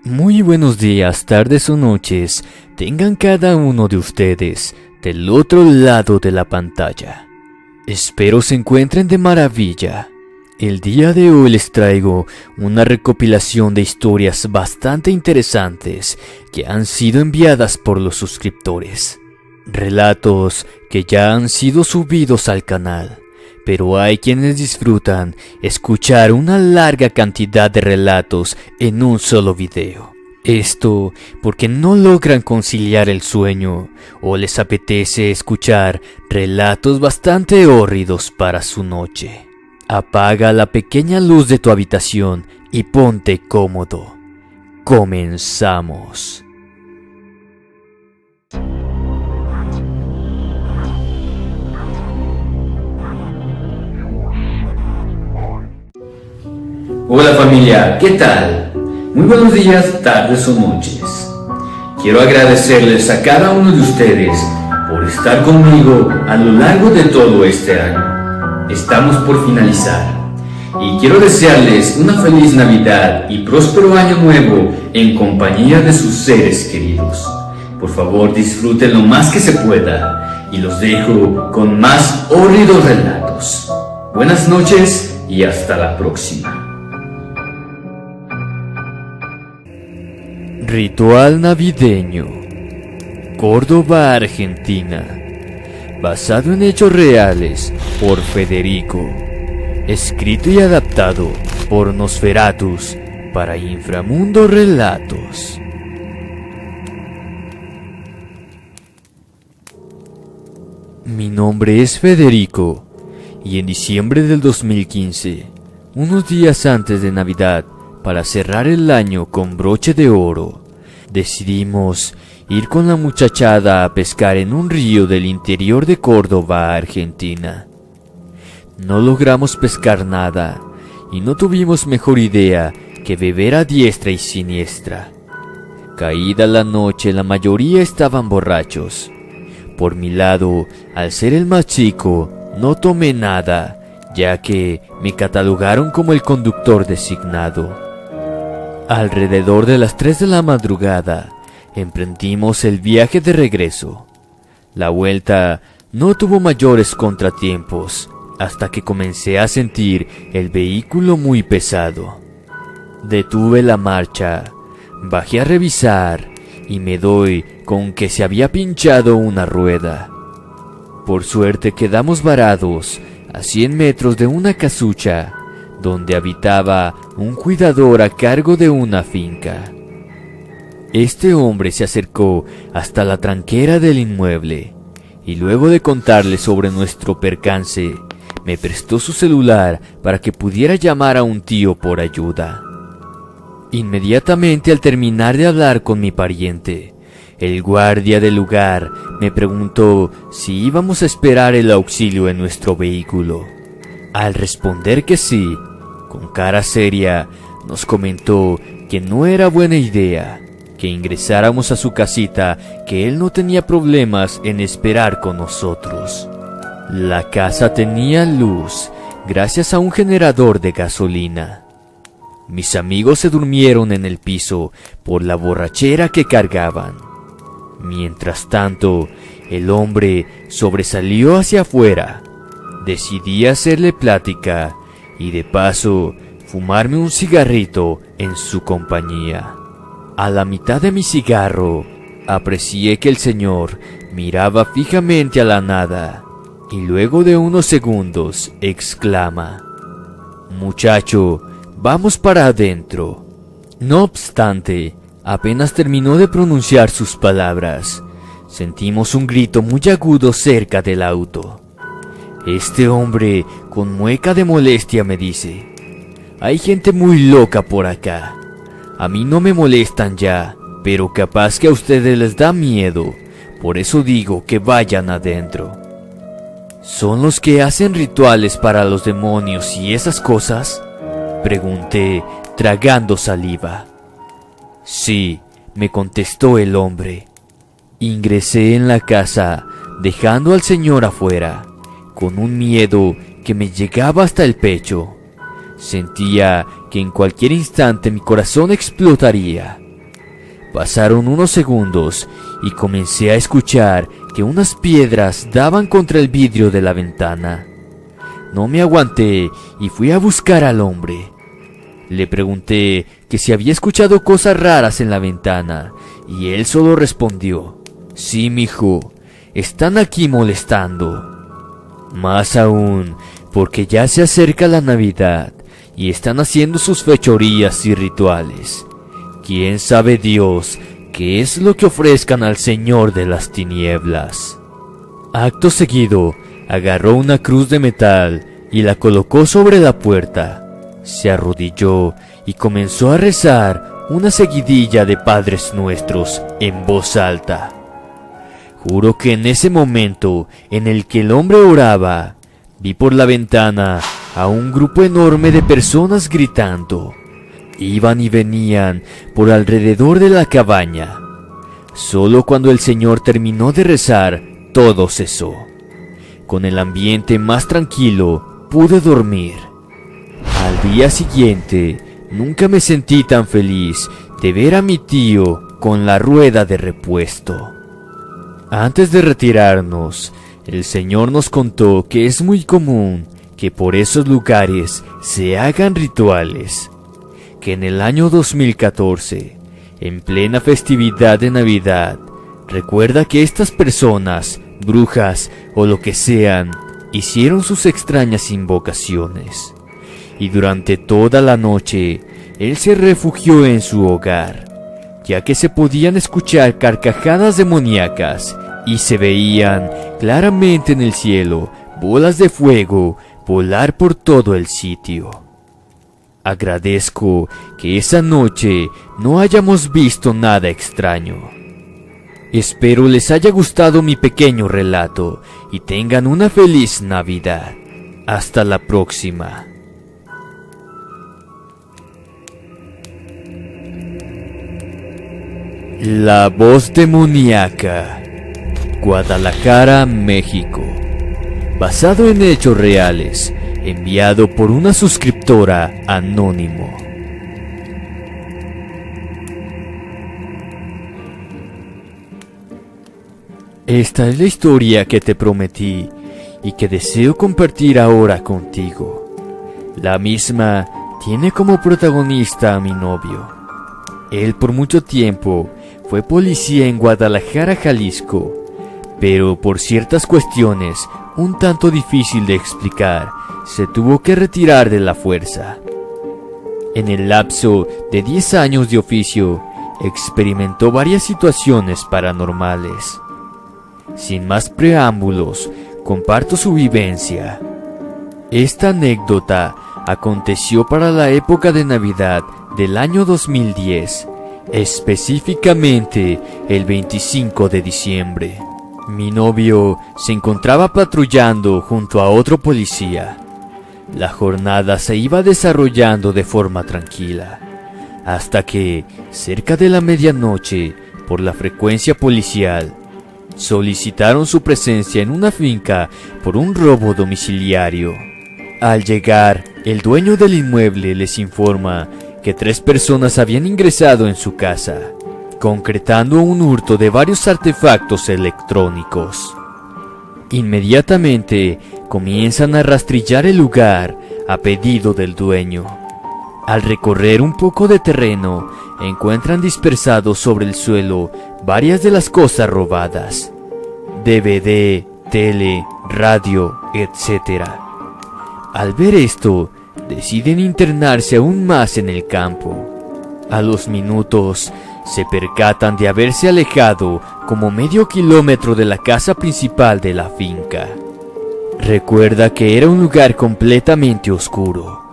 Muy buenos días, tardes o noches, tengan cada uno de ustedes del otro lado de la pantalla. Espero se encuentren de maravilla. El día de hoy les traigo una recopilación de historias bastante interesantes que han sido enviadas por los suscriptores. Relatos que ya han sido subidos al canal, pero hay quienes disfrutan escuchar una larga cantidad de relatos en un solo video. Esto porque no logran conciliar el sueño o les apetece escuchar relatos bastante hórridos para su noche. Apaga la pequeña luz de tu habitación y ponte cómodo. Comenzamos. Hola familia, ¿qué tal? Muy buenos días, tardes o noches. Quiero agradecerles a cada uno de ustedes por estar conmigo a lo largo de todo este año. Estamos por finalizar y quiero desearles una feliz Navidad y próspero año nuevo en compañía de sus seres queridos. Por favor, disfruten lo más que se pueda y los dejo con más hórridos relatos. Buenas noches y hasta la próxima. Ritual navideño, Córdoba, Argentina. Basado en hechos reales por Federico. Escrito y adaptado por Nosferatus para Inframundo Relatos. Mi nombre es Federico y en diciembre del 2015, unos días antes de Navidad, para cerrar el año con broche de oro, decidimos ir con la muchachada a pescar en un río del interior de Córdoba, Argentina. No logramos pescar nada y no tuvimos mejor idea que beber a diestra y siniestra. Caída la noche, la mayoría estaban borrachos. Por mi lado, al ser el más chico, no tomé nada, ya que me catalogaron como el conductor designado. Alrededor de las 3 de la madrugada, emprendimos el viaje de regreso. La vuelta no tuvo mayores contratiempos, hasta que comencé a sentir el vehículo muy pesado. Detuve la marcha, bajé a revisar y me doy con que se había pinchado una rueda. Por suerte quedamos varados a 100 metros de una casucha, donde habitaba un cuidador a cargo de una finca. Este hombre se acercó hasta la tranquera del inmueble y luego de contarle sobre nuestro percance, me prestó su celular para que pudiera llamar a un tío por ayuda. Inmediatamente al terminar de hablar con mi pariente, el guardia del lugar me preguntó si íbamos a esperar el auxilio en nuestro vehículo. Al responder que sí, con cara seria, nos comentó que no era buena idea que ingresáramos a su casita, que él no tenía problemas en esperar con nosotros. La casa tenía luz gracias a un generador de gasolina. Mis amigos se durmieron en el piso por la borrachera que cargaban. Mientras tanto, el hombre sobresalió hacia afuera. Decidí hacerle plática y de paso fumarme un cigarrito en su compañía. A la mitad de mi cigarro, aprecié que el señor miraba fijamente a la nada y luego de unos segundos exclama: «Muchacho, vamos para adentro». No obstante, apenas terminó de pronunciar sus palabras, sentimos un grito muy agudo cerca del auto. Este hombre, con mueca de molestia, me dice: «Hay gente muy loca por acá. A mí no me molestan ya, pero capaz que a ustedes les da miedo. Por eso digo que vayan adentro». «¿Son los que hacen rituales para los demonios y esas cosas?», pregunté, tragando saliva. «Sí», me contestó el hombre. Ingresé en la casa, dejando al señor afuera, con un miedo que me llegaba hasta el pecho. Sentía que en cualquier instante mi corazón explotaría. Pasaron unos segundos y comencé a escuchar que unas piedras daban contra el vidrio de la ventana. No me aguanté y fui a buscar al hombre. Le pregunté que si había escuchado cosas raras en la ventana y él solo respondió: sí, mijo, están aquí molestando. Más aún, porque ya se acerca la Navidad y están haciendo sus fechorías y rituales. ¿Quién sabe Dios qué es lo que ofrezcan al Señor de las tinieblas? Acto seguido, agarró una cruz de metal y la colocó sobre la puerta. Se arrodilló y comenzó a rezar una seguidilla de Padres Nuestros en voz alta. Juro que en ese momento en el que el hombre oraba, vi por la ventana a un grupo enorme de personas gritando. Iban y venían por alrededor de la cabaña. Solo cuando el Señor terminó de rezar, todo cesó. Con el ambiente más tranquilo, pude dormir. Al día siguiente, nunca me sentí tan feliz de ver a mi tío con la rueda de repuesto. Antes de retirarnos, el Señor nos contó que es muy común que por esos lugares se hagan rituales, que en el año 2014, en plena festividad de Navidad, recuerda que estas personas, brujas o lo que sean, hicieron sus extrañas invocaciones. Y durante toda la noche, él se refugió en su hogar, ya que se podían escuchar carcajadas demoníacas y se veían claramente en el cielo bolas de fuego volar por todo el sitio. Agradezco que esa noche no hayamos visto nada extraño. Espero les haya gustado mi pequeño relato y tengan una feliz Navidad. Hasta la próxima. La voz demoníaca, Guadalajara, México. Basado en hechos reales, enviado por una suscriptora anónimo. Esta es la historia que te prometí y que deseo compartir ahora contigo. La misma tiene como protagonista a mi novio. Él por mucho tiempo fue policía en Guadalajara, Jalisco, pero por ciertas cuestiones un tanto difícil de explicar, se tuvo que retirar de la fuerza. En el lapso de 10 años de oficio, experimentó varias situaciones paranormales. Sin más preámbulos, comparto su vivencia. Esta anécdota aconteció para la época de Navidad del año 2010, específicamente el 25 de diciembre. Mi novio se encontraba patrullando junto a otro policía. La jornada se iba desarrollando de forma tranquila, hasta que, cerca de la medianoche, por la frecuencia policial, solicitaron su presencia en una finca por un robo domiciliario. Al llegar, el dueño del inmueble les informa que 3 personas habían ingresado en su casa, concretando un hurto de varios artefactos electrónicos. Inmediatamente comienzan a rastrillar el lugar a pedido del dueño. Al recorrer un poco de terreno, encuentran dispersados sobre el suelo varias de las cosas robadas: DVD, tele, radio, etc. Al ver esto, deciden internarse aún más en el campo. A los minutos, se percatan de haberse alejado como medio kilómetro de la casa principal de la finca. Recuerda que era un lugar completamente oscuro.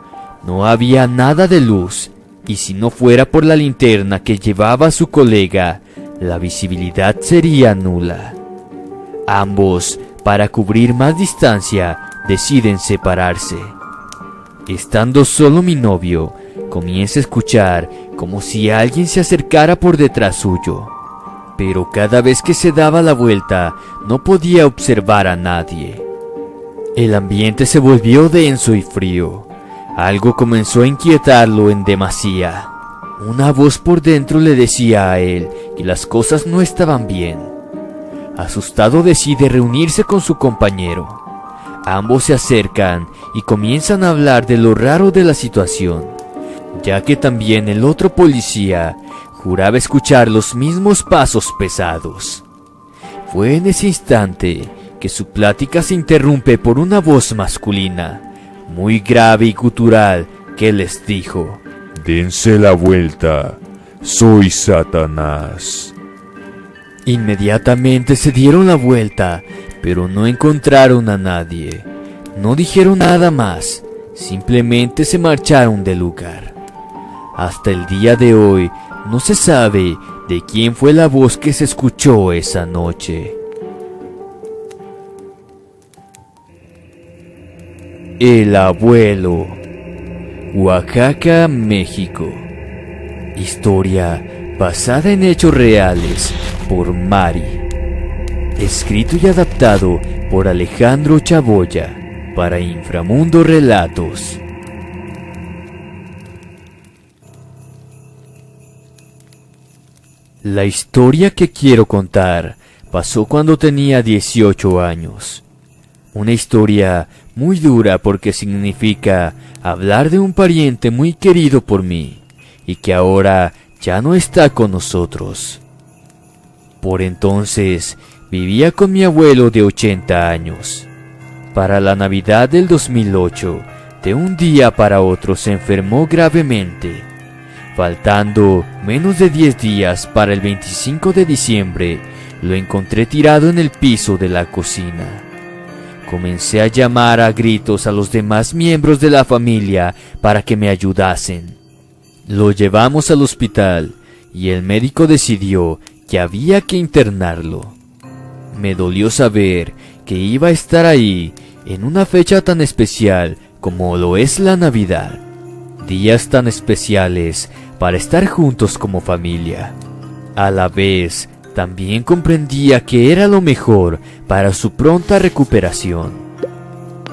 No había nada de luz, y si no fuera por la linterna que llevaba su colega, la visibilidad sería nula. Ambos, para cubrir más distancia, deciden separarse. Estando solo mi novio, comienza a escuchar como si alguien se acercara por detrás suyo, pero cada vez que se daba la vuelta no podía observar a nadie. El ambiente se volvió denso y frío. Algo comenzó a inquietarlo en demasía. Una voz por dentro le decía a él que las cosas no estaban bien. Asustado decide reunirse con su compañero. Ambos se acercan y comienzan a hablar de lo raro de la situación, ya que también el otro policía juraba escuchar los mismos pasos pesados. Fue en ese instante que su plática se interrumpe por una voz masculina, muy grave y gutural, que les dijo: «Dense la vuelta, soy Satanás». Inmediatamente se dieron la vuelta, pero no encontraron a nadie. No dijeron nada más, simplemente se marcharon del lugar. Hasta el día de hoy no se sabe de quién fue la voz que se escuchó esa noche. El abuelo. Oaxaca, México. Historia basada en hechos reales por Mari. Escrito y adaptado por Alejandro Chaboya para Inframundo Relatos. La historia que quiero contar pasó cuando tenía 18 años. Una historia muy dura porque significa hablar de un pariente muy querido por mí y que ahora ya no está con nosotros. Por entonces vivía con mi abuelo de 80 años. Para la Navidad del 2008, de un día para otro se enfermó gravemente. Faltando menos de 10 días para el 25 de diciembre, lo encontré tirado en el piso de la cocina. Comencé a llamar a gritos a los demás miembros de la familia para que me ayudasen. Lo llevamos al hospital y el médico decidió que había que internarlo. Me dolió saber que iba a estar ahí en una fecha tan especial como lo es la Navidad. Días tan especiales para estar juntos como familia. A la vez, también comprendía que era lo mejor para su pronta recuperación.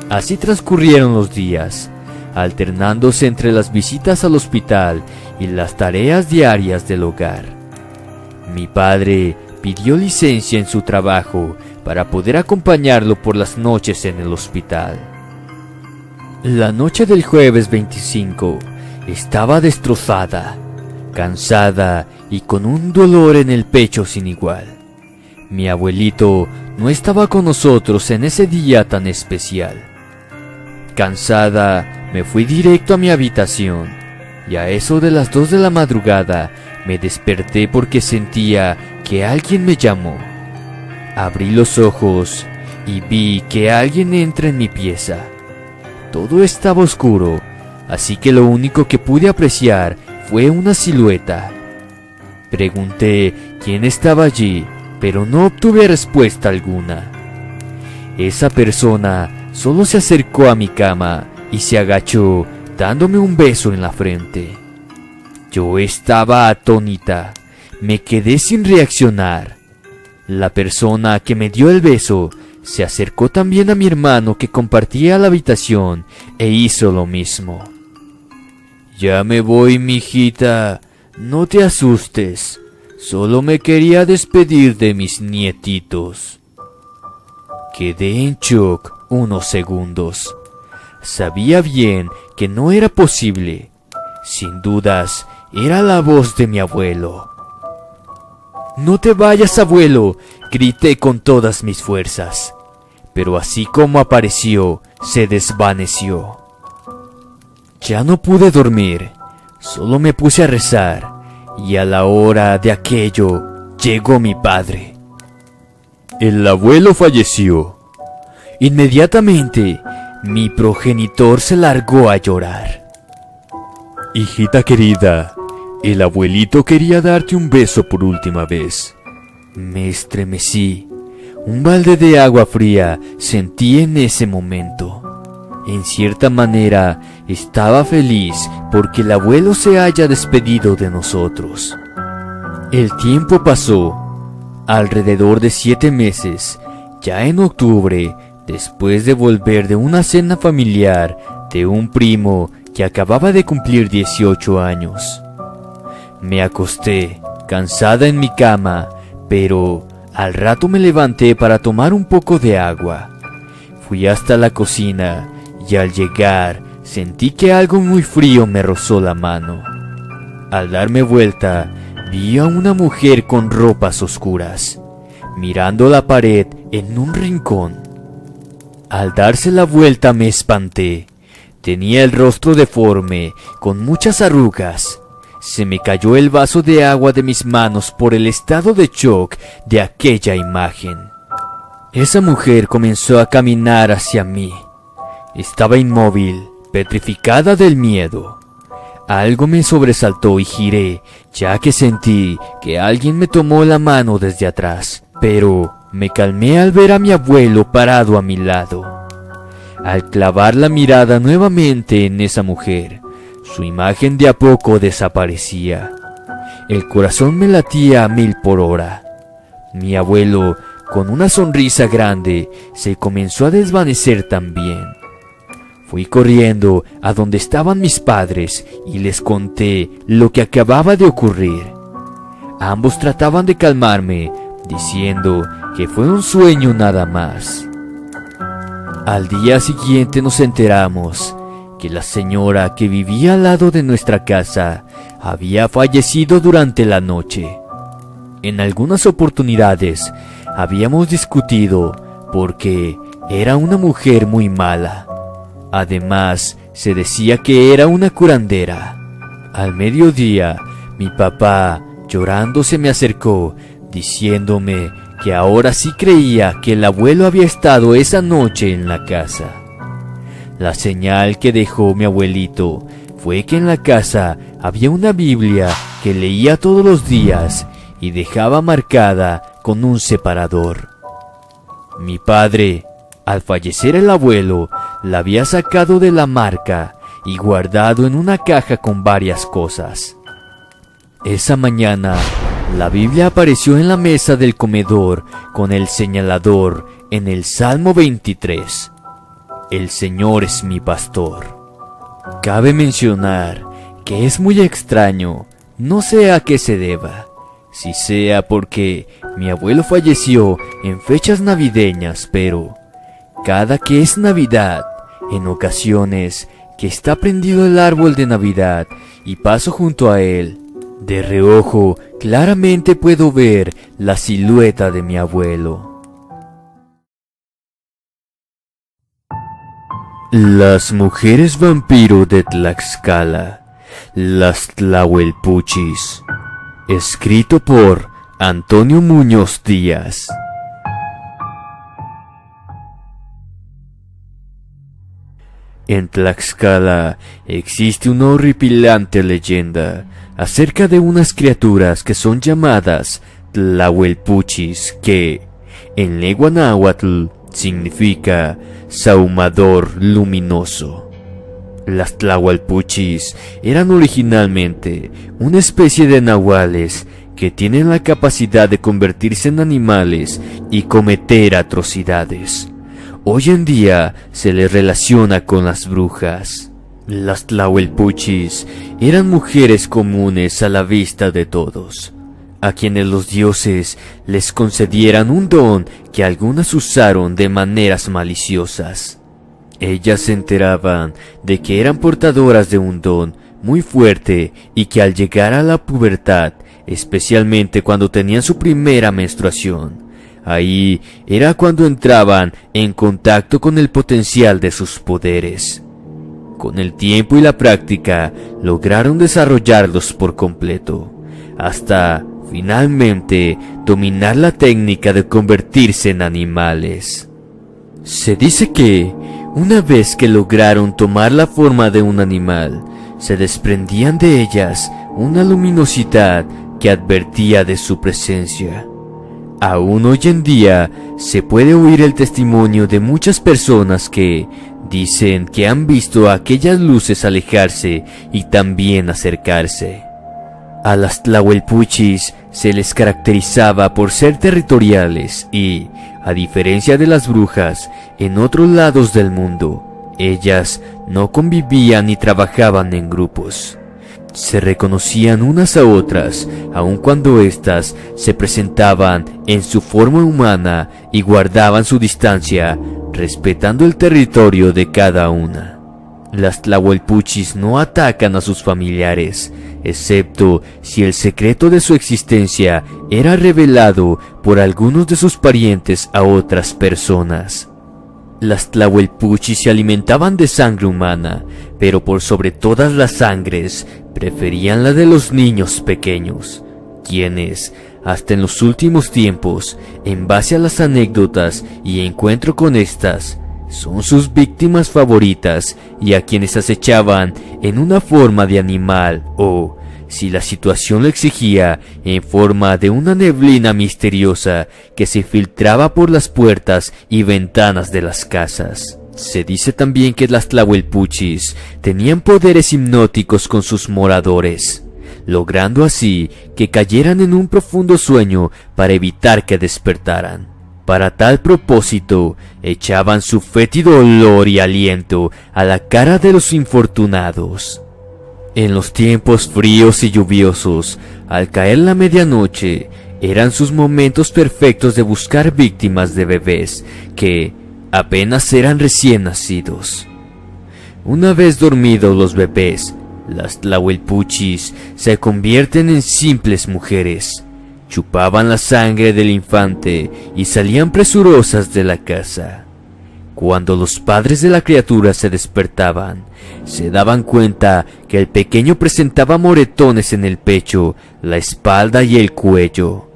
Así transcurrieron los días, alternándose entre las visitas al hospital y las tareas diarias del hogar. Mi padre pidió licencia en su trabajo para poder acompañarlo por las noches en el hospital. La noche del jueves 25 estaba destrozada, cansada y con un dolor en el pecho sin igual. Mi abuelito no estaba con nosotros en ese día tan especial. Cansada, me fui directo a mi habitación y a eso de las 2 de la madrugada me desperté porque sentía que alguien me llamó. Abrí los ojos y vi que alguien entra en mi pieza. Todo estaba oscuro, así que lo único que pude apreciar fue una silueta. Pregunté quién estaba allí, pero no obtuve respuesta alguna. Esa persona solo se acercó a mi cama y se agachó, dándome un beso en la frente. Yo estaba atónita, me quedé sin reaccionar. La persona que me dio el beso se acercó también a mi hermano que compartía la habitación e hizo lo mismo. «Ya me voy, mijita, no te asustes, solo me quería despedir de mis nietitos». Quedé en shock unos segundos. Sabía bien que no era posible. Sin dudas, era la voz de mi abuelo. «No te vayas, abuelo», grité con todas mis fuerzas. Pero así como apareció, se desvaneció. Ya no pude dormir, solo me puse a rezar, y a la hora de aquello llegó mi padre. El abuelo falleció. Inmediatamente, mi progenitor se largó a llorar. «Hijita querida, el abuelito quería darte un beso por última vez». Me estremecí. Un balde de agua fría sentí en ese momento. En cierta manera, estaba feliz porque el abuelo se haya despedido de nosotros. El tiempo pasó. Alrededor de 7 meses, ya en octubre, después de volver de una cena familiar de un primo que acababa de cumplir 18 años. Me acosté, cansada en mi cama, pero al rato me levanté para tomar un poco de agua. Fui hasta la cocina y al llegar sentí que algo muy frío me rozó la mano. Al darme vuelta, vi a una mujer con ropas oscuras, mirando la pared en un rincón. Al darse la vuelta me espanté. Tenía el rostro deforme, con muchas arrugas. Se me cayó el vaso de agua de mis manos por el estado de shock de aquella imagen. Esa mujer comenzó a caminar hacia mí. Estaba inmóvil, petrificada del miedo. Algo me sobresaltó y giré, ya que sentí que alguien me tomó la mano desde atrás, pero me calmé al ver a mi abuelo parado a mi lado. Al clavar la mirada nuevamente en esa mujer, su imagen de a poco desaparecía. El corazón me latía a 1000 por hora. Mi abuelo, con una sonrisa grande, se comenzó a desvanecer también. Fui corriendo a donde estaban mis padres y les conté lo que acababa de ocurrir. Ambos trataban de calmarme, diciendo que fue un sueño nada más. Al día siguiente nos enteramos que la señora que vivía al lado de nuestra casa había fallecido durante la noche. En algunas oportunidades habíamos discutido porque era una mujer muy mala. Además, se decía que era una curandera. Al mediodía, mi papá, llorando, se me acercó, diciéndome que ahora sí creía que el abuelo había estado esa noche en la casa. La señal que dejó mi abuelito fue que en la casa había una Biblia que leía todos los días y dejaba marcada con un separador. Mi padre, al fallecer el abuelo, la había sacado de la marca y guardado en una caja con varias cosas. Esa mañana, la Biblia apareció en la mesa del comedor con el señalador en el Salmo 23. El Señor es mi pastor. Cabe mencionar que es muy extraño, no sé a qué se deba, si sea porque mi abuelo falleció en fechas navideñas, pero cada que es Navidad, en ocasiones que está prendido el árbol de Navidad y paso junto a él, de reojo claramente puedo ver la silueta de mi abuelo. Las mujeres vampiro de Tlaxcala, las Tlahuelpuchis. Escrito por Antonio Muñoz Díaz. En Tlaxcala existe una horripilante leyenda acerca de unas criaturas que son llamadas Tlahuelpuchis, que en lengua náhuatl significa sahumador luminoso. Las Tlahuelpuchis eran originalmente una especie de nahuales que tienen la capacidad de convertirse en animales y cometer atrocidades. Hoy en día se les relaciona con las brujas. Las Tlahuelpuchis eran mujeres comunes a la vista de todos, a quienes los dioses les concedieran un don que algunas usaron de maneras maliciosas. Ellas se enteraban de que eran portadoras de un don muy fuerte y que al llegar a la pubertad, especialmente cuando tenían su primera menstruación, ahí era cuando entraban en contacto con el potencial de sus poderes. Con el tiempo y la práctica, lograron desarrollarlos por completo, hasta finalmente dominar la técnica de convertirse en animales. Se dice que, una vez que lograron tomar la forma de un animal, se desprendían de ellas una luminosidad que advertía de su presencia. Aún hoy en día se puede oír el testimonio de muchas personas que dicen que han visto aquellas luces alejarse y también acercarse. A las Tlahuelpuchis se les caracterizaba por ser territoriales y, a diferencia de las brujas en otros lados del mundo, ellas no convivían ni trabajaban en grupos. Se reconocían unas a otras, aun cuando éstas se presentaban en su forma humana y guardaban su distancia, respetando el territorio de cada una. Las Tlahuelpuchis no atacan a sus familiares, excepto si el secreto de su existencia era revelado por algunos de sus parientes a otras personas. Las Tlahuelpuchis se alimentaban de sangre humana, pero por sobre todas las sangres preferían la de los niños pequeños, quienes, hasta en los últimos tiempos, en base a las anécdotas y encuentro con estas, son sus víctimas favoritas y a quienes acechaban en una forma de animal o, si la situación lo exigía, en forma de una neblina misteriosa que se filtraba por las puertas y ventanas de las casas. Se dice también que las Tlahuelpuchis tenían poderes hipnóticos con sus moradores, logrando así que cayeran en un profundo sueño para evitar que despertaran. Para tal propósito, echaban su fétido olor y aliento a la cara de los infortunados. En los tiempos fríos y lluviosos, al caer la medianoche, eran sus momentos perfectos de buscar víctimas de bebés que apenas eran recién nacidos. Una vez dormidos los bebés, las Tlahuelpuchis se convierten en simples mujeres. Chupaban la sangre del infante y salían presurosas de la casa. Cuando los padres de la criatura se despertaban, se daban cuenta que el pequeño presentaba moretones en el pecho, la espalda y el cuello.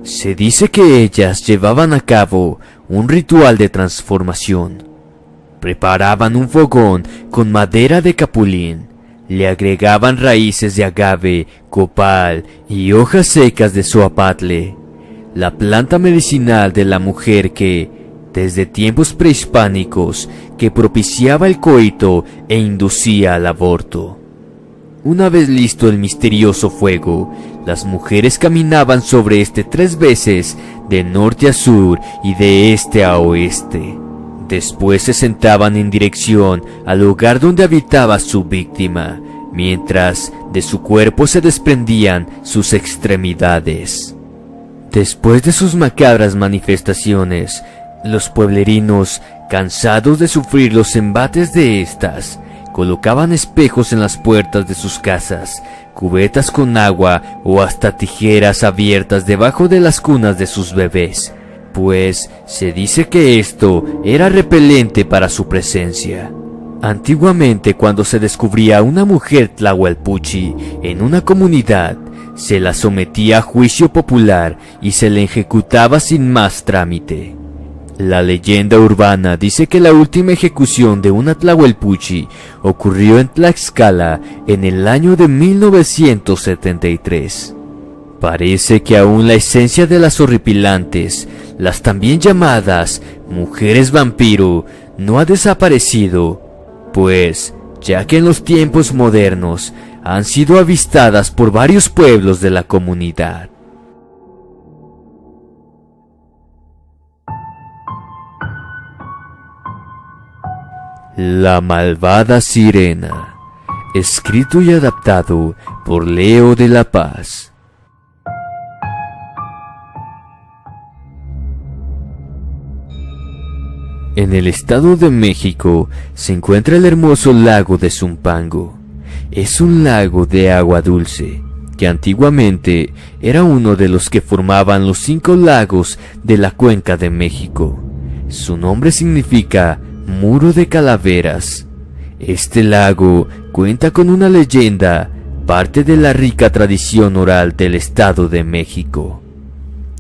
Se dice que ellas llevaban a cabo un ritual de transformación. Preparaban un fogón con madera de capulín, le agregaban raíces de agave, copal y hojas secas de zoapatle, la planta medicinal de la mujer que, desde tiempos prehispánicos, que propiciaba el coito e inducía al aborto. Una vez listo el misterioso fuego, las mujeres caminaban sobre este 3 veces, de norte a sur y de este a oeste. Después se sentaban en dirección al lugar donde habitaba su víctima, mientras de su cuerpo se desprendían sus extremidades. Después de sus macabras manifestaciones, los pueblerinos, cansados de sufrir los embates de estas, colocaban espejos en las puertas de sus casas, cubetas con agua o hasta tijeras abiertas debajo de las cunas de sus bebés, pues se dice que esto era repelente para su presencia. Antiguamente, cuando se descubría una mujer Tlahuelpuchi en una comunidad, se la sometía a juicio popular y se le ejecutaba sin más trámite. La leyenda urbana dice que la última ejecución de una Tlahuelpuchi ocurrió en Tlaxcala en el año de 1973. Parece que aún la esencia de las horripilantes, las también llamadas mujeres vampiro, no ha desaparecido, pues, ya que en los tiempos modernos han sido avistadas por varios pueblos de la comunidad. La malvada sirena, escrito y adaptado por Leo de la Paz. En el Estado de México se encuentra el hermoso lago de Zumpango. Es un lago de agua dulce, que antiguamente era uno de los que formaban los 5 lagos de la Cuenca de México. Su nombre significa Muro de Calaveras. Este lago cuenta con una leyenda, parte de la rica tradición oral del Estado de México.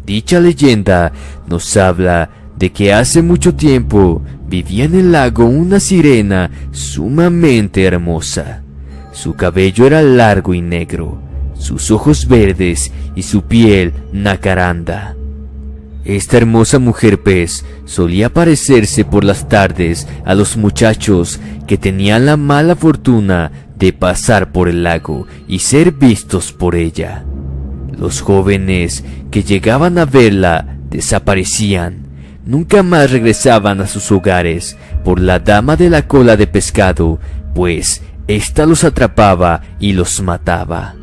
Dicha leyenda nos habla de que hace mucho tiempo vivía en el lago una sirena sumamente hermosa. Su cabello era largo y negro, sus ojos verdes y su piel nacaranda. Esta hermosa mujer pez solía aparecerse por las tardes a los muchachos que tenían la mala fortuna de pasar por el lago y ser vistos por ella. Los jóvenes que llegaban a verla desaparecían. Nunca más regresaban a sus hogares por la dama de la cola de pescado, pues ésta los atrapaba y los mataba.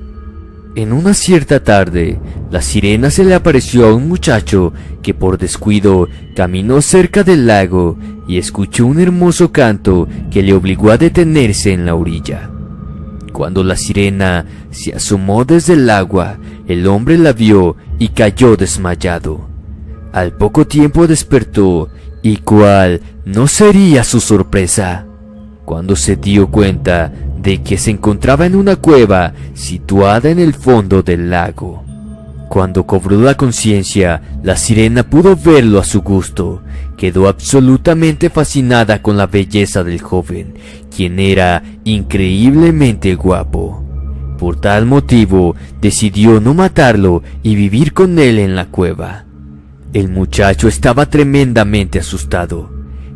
En una cierta tarde, la sirena se le apareció a un muchacho que por descuido caminó cerca del lago y escuchó un hermoso canto que le obligó a detenerse en la orilla. Cuando la sirena se asomó desde el agua, el hombre la vio y cayó desmayado. Al poco tiempo despertó, y cuál no sería su sorpresa cuando se dio cuenta de que se encontraba en una cueva situada en el fondo del lago. Cuando cobró la conciencia, la sirena pudo verlo a su gusto. Quedó absolutamente fascinada con la belleza del joven, quien era increíblemente guapo. Por tal motivo, decidió no matarlo y vivir con él en la cueva. El muchacho estaba tremendamente asustado,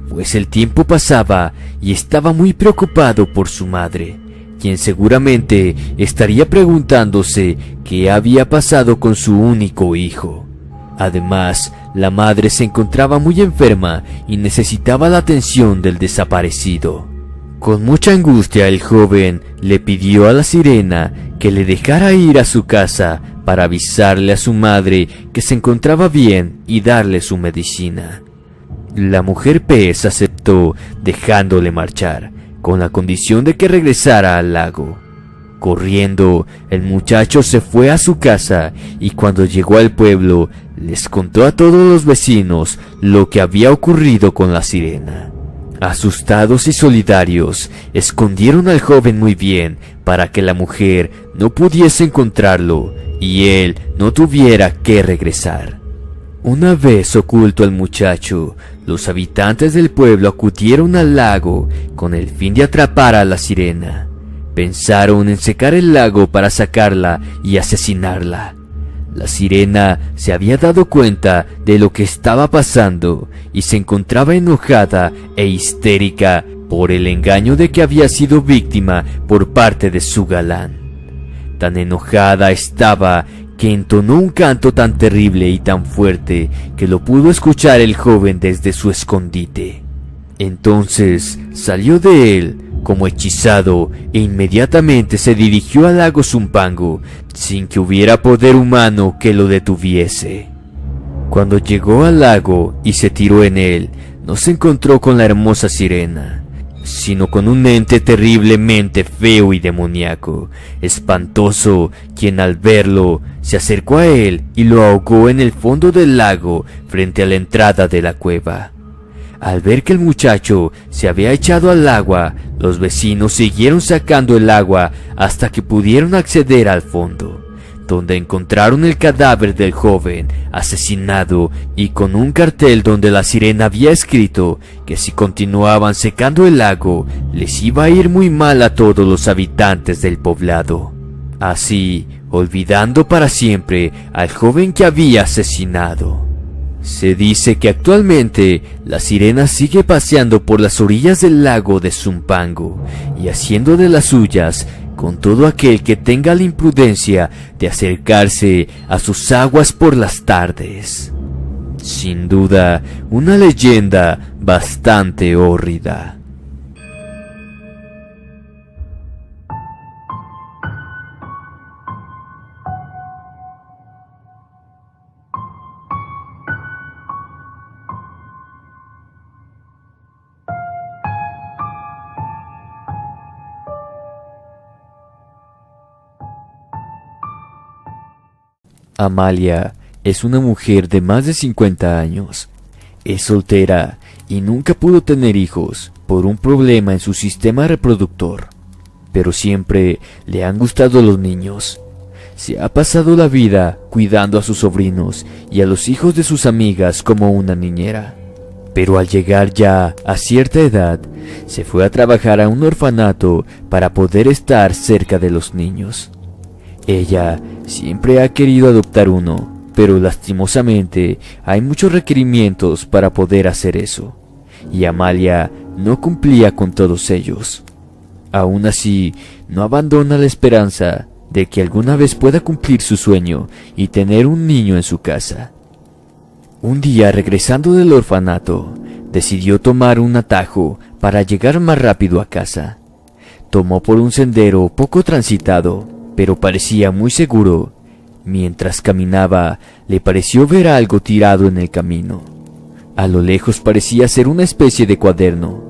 pues el tiempo pasaba y estaba muy preocupado por su madre, quien seguramente estaría preguntándose qué había pasado con su único hijo. Además, la madre se encontraba muy enferma y necesitaba la atención del desaparecido. Con mucha angustia, el joven le pidió a la sirena que le dejara ir a su casa para avisarle a su madre que se encontraba bien y darle su medicina. La mujer pez aceptó, dejándole marchar, con la condición de que regresara al lago. Corriendo, el muchacho se fue a su casa y cuando llegó al pueblo, les contó a todos los vecinos lo que había ocurrido con la sirena. Asustados y solidarios, escondieron al joven muy bien para que la mujer no pudiese encontrarlo y él no tuviera que regresar. Una vez oculto al muchacho, los habitantes del pueblo acudieron al lago con el fin de atrapar a la sirena. Pensaron en secar el lago para sacarla y asesinarla. La sirena se había dado cuenta de lo que estaba pasando y se encontraba enojada e histérica por el engaño de que había sido víctima por parte de su galán. Tan enojada estaba que entonó un canto tan terrible y tan fuerte que lo pudo escuchar el joven desde su escondite. Entonces salió de él como hechizado e inmediatamente se dirigió al lago Zumpango sin que hubiera poder humano que lo detuviese. Cuando llegó al lago y se tiró en él, no se encontró con la hermosa sirena, sino con un ente terriblemente feo y demoníaco, espantoso, quien al verlo se acercó a él y lo ahogó en el fondo del lago frente a la entrada de la cueva. Al ver que el muchacho se había echado al agua, los vecinos siguieron sacando el agua hasta que pudieron acceder al fondo, donde encontraron el cadáver del joven asesinado y con un cartel donde la sirena había escrito que si continuaban secando el lago les iba a ir muy mal a todos los habitantes del poblado. Así, olvidando para siempre al joven que había asesinado. Se dice que actualmente la sirena sigue paseando por las orillas del lago de Zumpango y haciendo de las suyas con todo aquel que tenga la imprudencia de acercarse a sus aguas por las tardes. Sin duda, una leyenda bastante hórrida. Amalia es una mujer de más de 50 años. Es soltera y nunca pudo tener hijos por un problema en su sistema reproductor, pero siempre le han gustado los niños. Se ha pasado la vida cuidando a sus sobrinos y a los hijos de sus amigas como una niñera. Pero al llegar ya a cierta edad, se fue a trabajar a un orfanato para poder estar cerca de los niños. Ella siempre ha querido adoptar uno, pero lastimosamente hay muchos requerimientos para poder hacer eso, y Amalia no cumplía con todos ellos. Aún así, no abandona la esperanza de que alguna vez pueda cumplir su sueño y tener un niño en su casa. Un día, regresando del orfanato, decidió tomar un atajo para llegar más rápido a casa. Tomó por un sendero poco transitado, pero parecía muy seguro. Mientras caminaba, le pareció ver algo tirado en el camino. A lo lejos parecía ser una especie de cuaderno.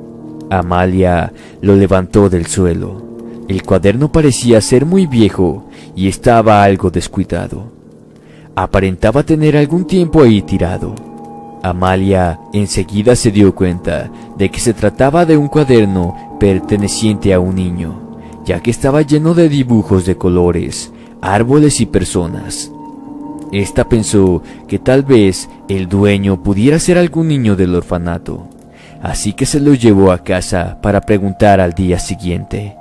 Amalia lo levantó del suelo. El cuaderno parecía ser muy viejo y estaba algo descuidado. Aparentaba tener algún tiempo ahí tirado. Amalia enseguida se dio cuenta de que se trataba de un cuaderno perteneciente a un niño, ya que estaba lleno de dibujos de colores, árboles y personas. Esta pensó que tal vez el dueño pudiera ser algún niño del orfanato, así que se lo llevó a casa para preguntar al día siguiente.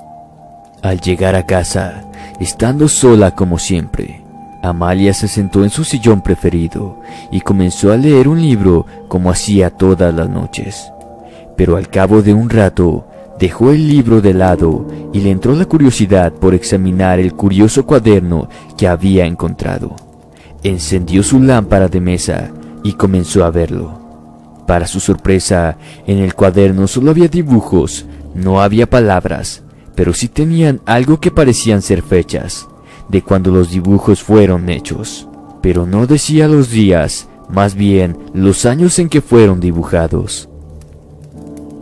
Al llegar a casa, estando sola como siempre, Amalia se sentó en su sillón preferido y comenzó a leer un libro como hacía todas las noches. Pero al cabo de un rato, dejó el libro de lado y le entró la curiosidad por examinar el curioso cuaderno que había encontrado. Encendió su lámpara de mesa y comenzó a verlo. Para su sorpresa, en el cuaderno solo había dibujos, no había palabras, pero sí tenían algo que parecían ser fechas, de cuando los dibujos fueron hechos. Pero no decía los días, más bien los años en que fueron dibujados.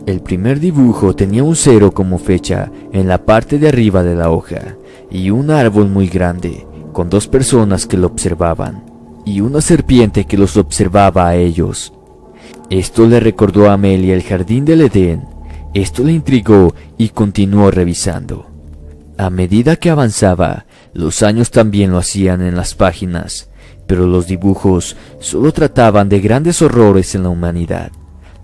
El primer dibujo tenía un 0 como fecha en la parte de arriba de la hoja, y un árbol muy grande, con 2 personas que lo observaban, y una serpiente que los observaba a ellos. Esto le recordó a Amelia el jardín del Edén. Esto le intrigó y continuó revisando. A medida que avanzaba, los años también lo hacían en las páginas, pero los dibujos solo trataban de grandes horrores en la humanidad,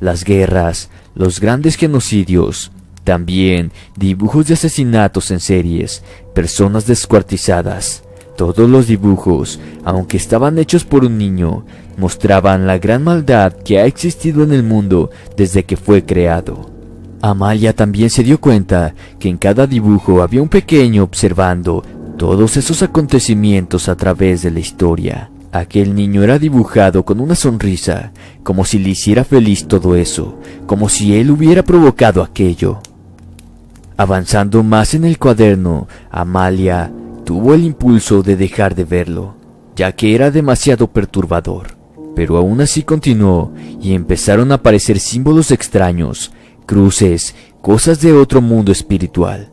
las guerras, los grandes genocidios, también dibujos de asesinatos en series, personas descuartizadas. Todos los dibujos, aunque estaban hechos por un niño, mostraban la gran maldad que ha existido en el mundo desde que fue creado. Amalia también se dio cuenta que en cada dibujo había un pequeño observando todos esos acontecimientos a través de la historia. Aquel niño era dibujado con una sonrisa, como si le hiciera feliz todo eso, como si él hubiera provocado aquello. Avanzando más en el cuaderno, Amalia tuvo el impulso de dejar de verlo, ya que era demasiado perturbador. Pero aún así continuó y empezaron a aparecer símbolos extraños, cruces, cosas de otro mundo espiritual,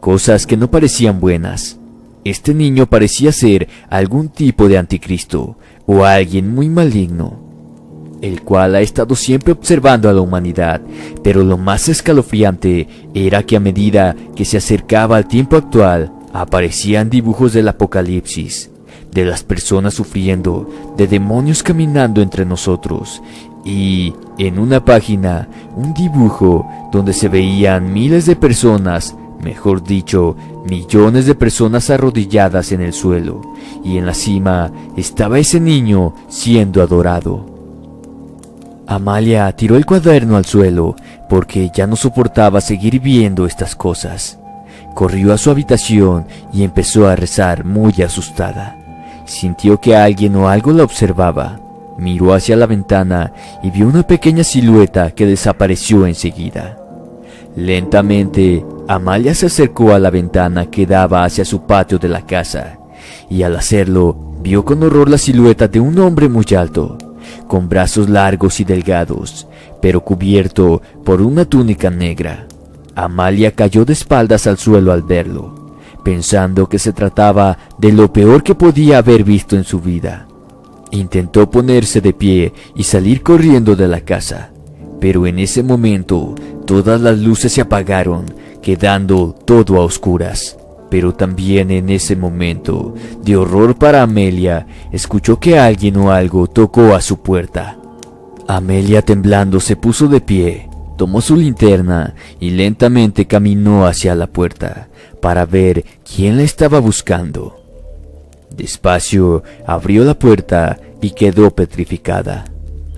cosas que no parecían buenas. Este niño parecía ser algún tipo de anticristo o alguien muy maligno, el cual ha estado siempre observando a la humanidad, pero lo más escalofriante era que a medida que se acercaba al tiempo actual, aparecían dibujos del apocalipsis, de las personas sufriendo, de demonios caminando entre nosotros, y en una página, un dibujo donde se veían miles de personas, mejor dicho, millones de personas arrodilladas en el suelo, y en la cima estaba ese niño siendo adorado. Amalia tiró el cuaderno al suelo porque ya no soportaba seguir viendo estas cosas. Corrió a su habitación y empezó a rezar muy asustada. Sintió que alguien o algo la observaba. Miró hacia la ventana y vio una pequeña silueta que desapareció enseguida. Lentamente, Amalia se acercó a la ventana que daba hacia su patio de la casa, y al hacerlo, vio con horror la silueta de un hombre muy alto, con brazos largos y delgados, pero cubierto por una túnica negra. Amalia cayó de espaldas al suelo al verlo, pensando que se trataba de lo peor que podía haber visto en su vida. Intentó ponerse de pie y salir corriendo de la casa, pero en ese momento todas las luces se apagaron, quedando todo a oscuras. Pero también en ese momento de horror para Amelia, escuchó que alguien o algo tocó a su puerta. Amelia, temblando, se puso de pie, tomó su linterna y lentamente caminó hacia la puerta para ver quién la estaba buscando. Despacio abrió la puerta y quedó petrificada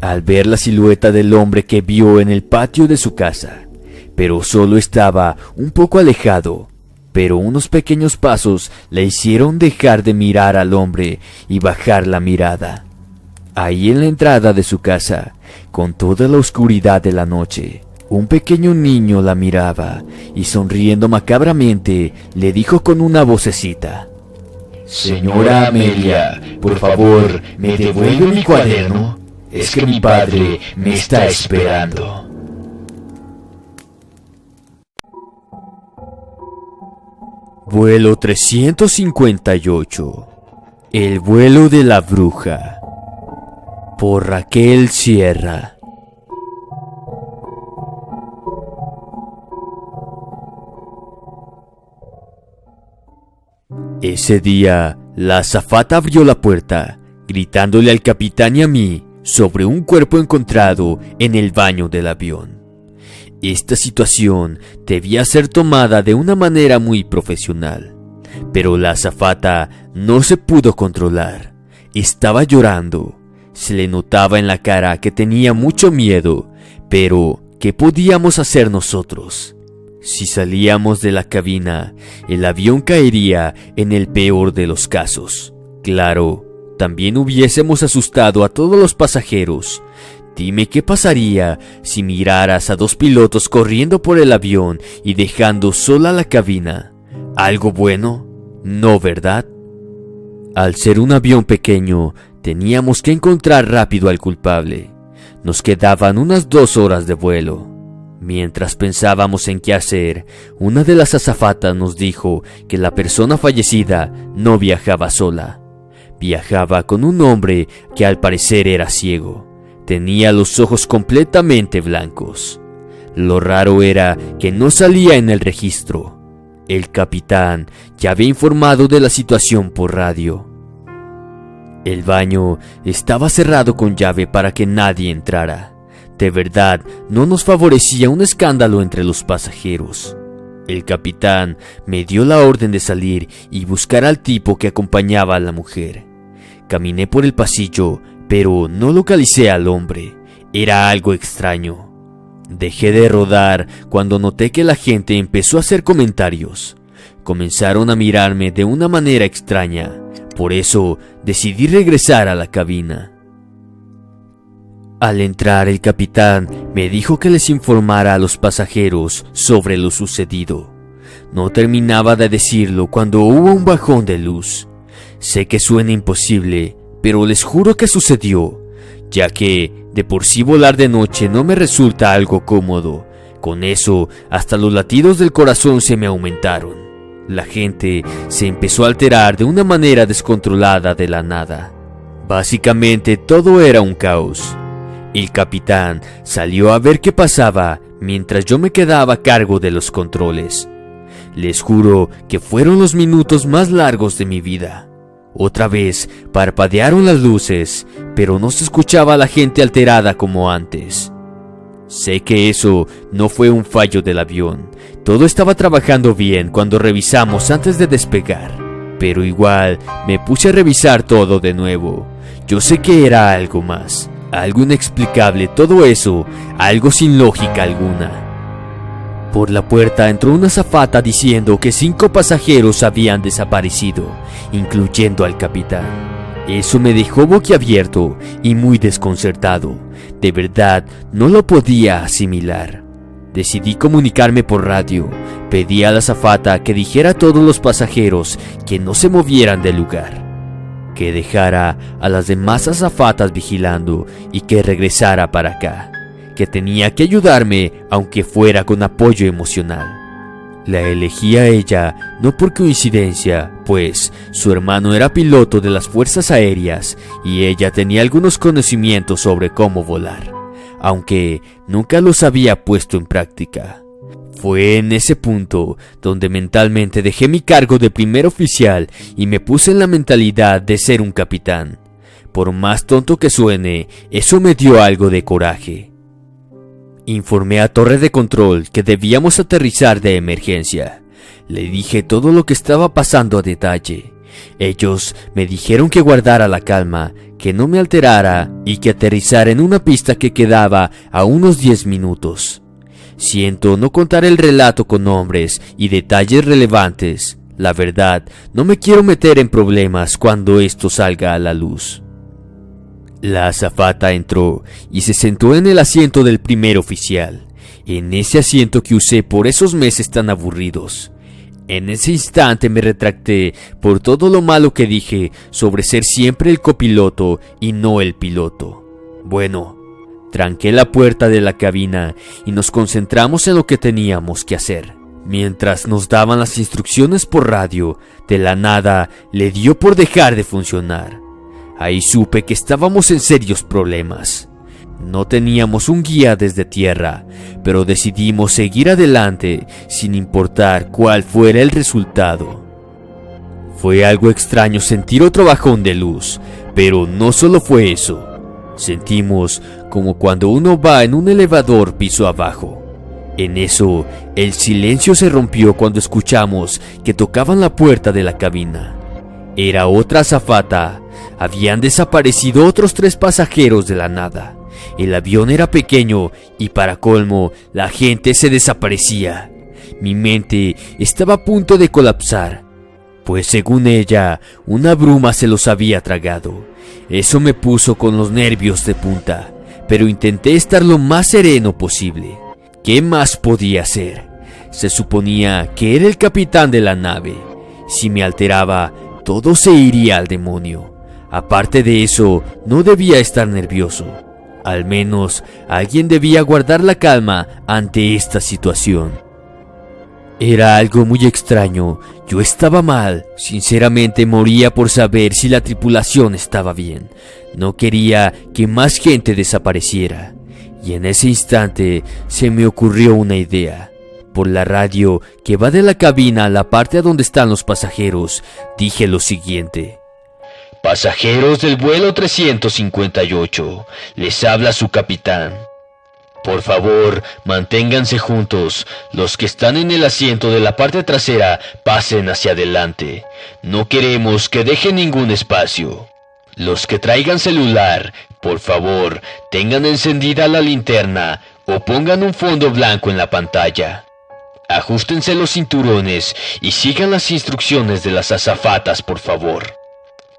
al ver la silueta del hombre que vio en el patio de su casa, pero solo estaba un poco alejado. Pero unos pequeños pasos le hicieron dejar de mirar al hombre y bajar la mirada. Ahí en la entrada de su casa, con toda la oscuridad de la noche, Un pequeño niño la miraba y sonriendo macabramente le dijo con una vocecita: Señora Amelia, por favor, ¿me devuelve mi cuaderno? Es que mi padre me está esperando. Vuelo 358. El vuelo de la bruja. Por Raquel Sierra. Ese día, la azafata abrió la puerta, gritándole al capitán y a mí sobre un cuerpo encontrado en el baño del avión. Esta situación debía ser tomada de una manera muy profesional, pero la azafata no se pudo controlar. Estaba llorando. Se le notaba en la cara que tenía mucho miedo, pero ¿qué podíamos hacer nosotros? Si salíamos de la cabina, el avión caería en el peor de los casos. Claro, también hubiésemos asustado a todos los pasajeros. Dime qué pasaría si miraras a dos pilotos corriendo por el avión y dejando sola la cabina. ¿Algo bueno? No, ¿verdad? Al ser un avión pequeño, teníamos que encontrar rápido al culpable. Nos quedaban unas 2 horas de vuelo. Mientras pensábamos en qué hacer, una de las azafatas nos dijo que la persona fallecida no viajaba sola. Viajaba con un hombre que al parecer era ciego. Tenía los ojos completamente blancos. Lo raro era que no salía en el registro. El capitán ya había informado de la situación por radio. El baño estaba cerrado con llave para que nadie entrara. De verdad, no nos favorecía un escándalo entre los pasajeros. El capitán me dio la orden de salir y buscar al tipo que acompañaba a la mujer. Caminé por el pasillo, pero no localicé al hombre. Era algo extraño. Dejé de rodar cuando noté que la gente empezó a hacer comentarios. Comenzaron a mirarme de una manera extraña. Por eso decidí regresar a la cabina. Al entrar, el capitán me dijo que les informara a los pasajeros sobre lo sucedido. No terminaba de decirlo cuando hubo un bajón de luz. Sé que suena imposible, pero les juro que sucedió, ya que de por sí volar de noche no me resulta algo cómodo. Con eso, hasta los latidos del corazón se me aumentaron. La gente se empezó a alterar de una manera descontrolada de la nada. Básicamente todo era un caos. El capitán salió a ver qué pasaba mientras yo me quedaba a cargo de los controles. Les juro que fueron los minutos más largos de mi vida. Otra vez parpadearon las luces, pero no se escuchaba a la gente alterada como antes. Sé que eso no fue un fallo del avión. Todo estaba trabajando bien cuando revisamos antes de despegar. Pero igual me puse a revisar todo de nuevo. Yo sé que era algo más. Algo inexplicable, todo eso, algo sin lógica alguna. Por la puerta entró una azafata diciendo que 5 pasajeros habían desaparecido, incluyendo al capitán. Eso me dejó boquiabierto y muy desconcertado. De verdad, no lo podía asimilar. Decidí comunicarme por radio. Pedí a la azafata que dijera a todos los pasajeros que no se movieran del lugar, que dejara a las demás azafatas vigilando y que regresara para acá, que tenía que ayudarme aunque fuera con apoyo emocional. La elegí a ella no por coincidencia, pues su hermano era piloto de las fuerzas aéreas y ella tenía algunos conocimientos sobre cómo volar, aunque nunca los había puesto en práctica. Fue en ese punto donde mentalmente dejé mi cargo de primer oficial y me puse en la mentalidad de ser un capitán. Por más tonto que suene, eso me dio algo de coraje. Informé a Torre de Control que debíamos aterrizar de emergencia. Le dije todo lo que estaba pasando a detalle. Ellos me dijeron que guardara la calma, que no me alterara y que aterrizara en una pista que quedaba a unos 10 minutos. Siento no contar el relato con nombres y detalles relevantes. La verdad, no me quiero meter en problemas cuando esto salga a la luz. La azafata entró y se sentó en el asiento del primer oficial. en ese asiento que usé por esos meses tan aburridos. En ese instante me retracté por todo lo malo que dije sobre ser siempre el copiloto y no el piloto. Bueno, tranqué la puerta de la cabina y nos concentramos en lo que teníamos que hacer. Mientras nos daban las instrucciones por radio, de la nada le dio por dejar de funcionar. Ahí supe que estábamos en serios problemas. No teníamos un guía desde tierra, pero decidimos seguir adelante sin importar cuál fuera el resultado. Fue algo extraño sentir otro bajón de luz, pero no solo fue eso. Sentimos como cuando uno va en un elevador piso abajo. En eso, el silencio se rompió cuando escuchamos que tocaban la puerta de la cabina. Era otra azafata. Habían desaparecido otros 3 pasajeros de la nada. El avión era pequeño y para colmo, la gente se desaparecía. Mi mente estaba a punto de colapsar, pues según ella, una bruma se los había tragado. Eso me puso con los nervios de punta, pero intenté estar lo más sereno posible. ¿Qué más podía hacer? Se suponía que era el capitán de la nave. Si me alteraba, todo se iría al demonio. Aparte de eso, no debía estar nervioso. Al menos, alguien debía guardar la calma ante esta situación. Era algo muy extraño. Yo estaba mal. Sinceramente moría por saber si la tripulación estaba bien. No quería que más gente desapareciera. Y en ese instante se me ocurrió una idea. Por la radio que va de la cabina a la parte a donde están los pasajeros, dije lo siguiente: Pasajeros del vuelo 358, les habla su capitán. Por favor, manténganse juntos. Los que están en el asiento de la parte trasera, pasen hacia adelante. No queremos que dejen ningún espacio. Los que traigan celular, por favor, tengan encendida la linterna o pongan un fondo blanco en la pantalla. Ajustense los cinturones y sigan las instrucciones de las azafatas, por favor.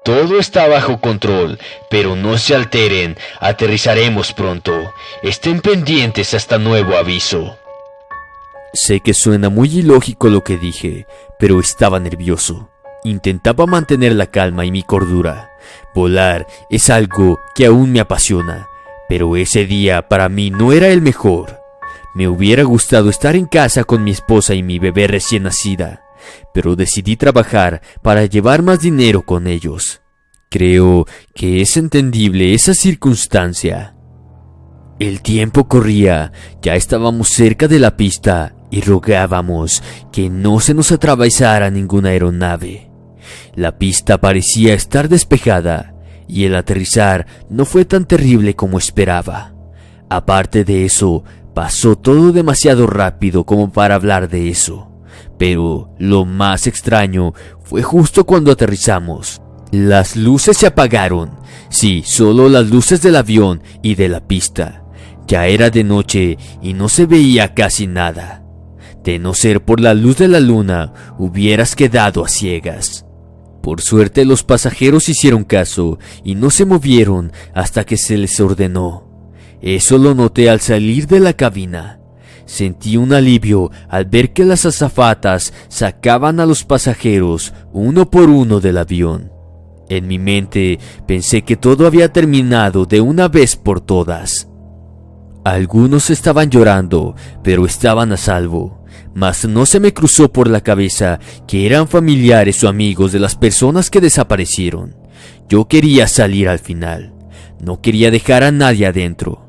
Todo está bajo control, pero no se alteren, aterrizaremos pronto. Estén pendientes hasta nuevo aviso. Sé que suena muy ilógico lo que dije, pero estaba nervioso. Intentaba mantener la calma y mi cordura. Volar es algo que aún me apasiona, pero ese día para mí no era el mejor. Me hubiera gustado estar en casa con mi esposa y mi bebé recién nacida, pero decidí trabajar para llevar más dinero con ellos. Creo que es entendible esa circunstancia. El tiempo corría, ya estábamos cerca de la pista y rogábamos que no se nos atravesara ninguna aeronave. La pista parecía estar despejada y el aterrizar no fue tan terrible como esperaba. Aparte de eso, pasó todo demasiado rápido como para hablar de eso. Pero lo más extraño fue justo cuando aterrizamos. Las luces se apagaron. Sí, solo las luces del avión y de la pista. Ya era de noche y no se veía casi nada. De no ser por la luz de la luna, hubieras quedado a ciegas. Por suerte los pasajeros hicieron caso y no se movieron hasta que se les ordenó. Eso lo noté al salir de la cabina. Sentí un alivio al ver que las azafatas sacaban a los pasajeros uno por uno del avión. En mi mente pensé que todo había terminado de una vez por todas. Algunos estaban llorando, pero estaban a salvo. Mas no se me cruzó por la cabeza que eran familiares o amigos de las personas que desaparecieron. Yo quería salir al final. No quería dejar a nadie adentro.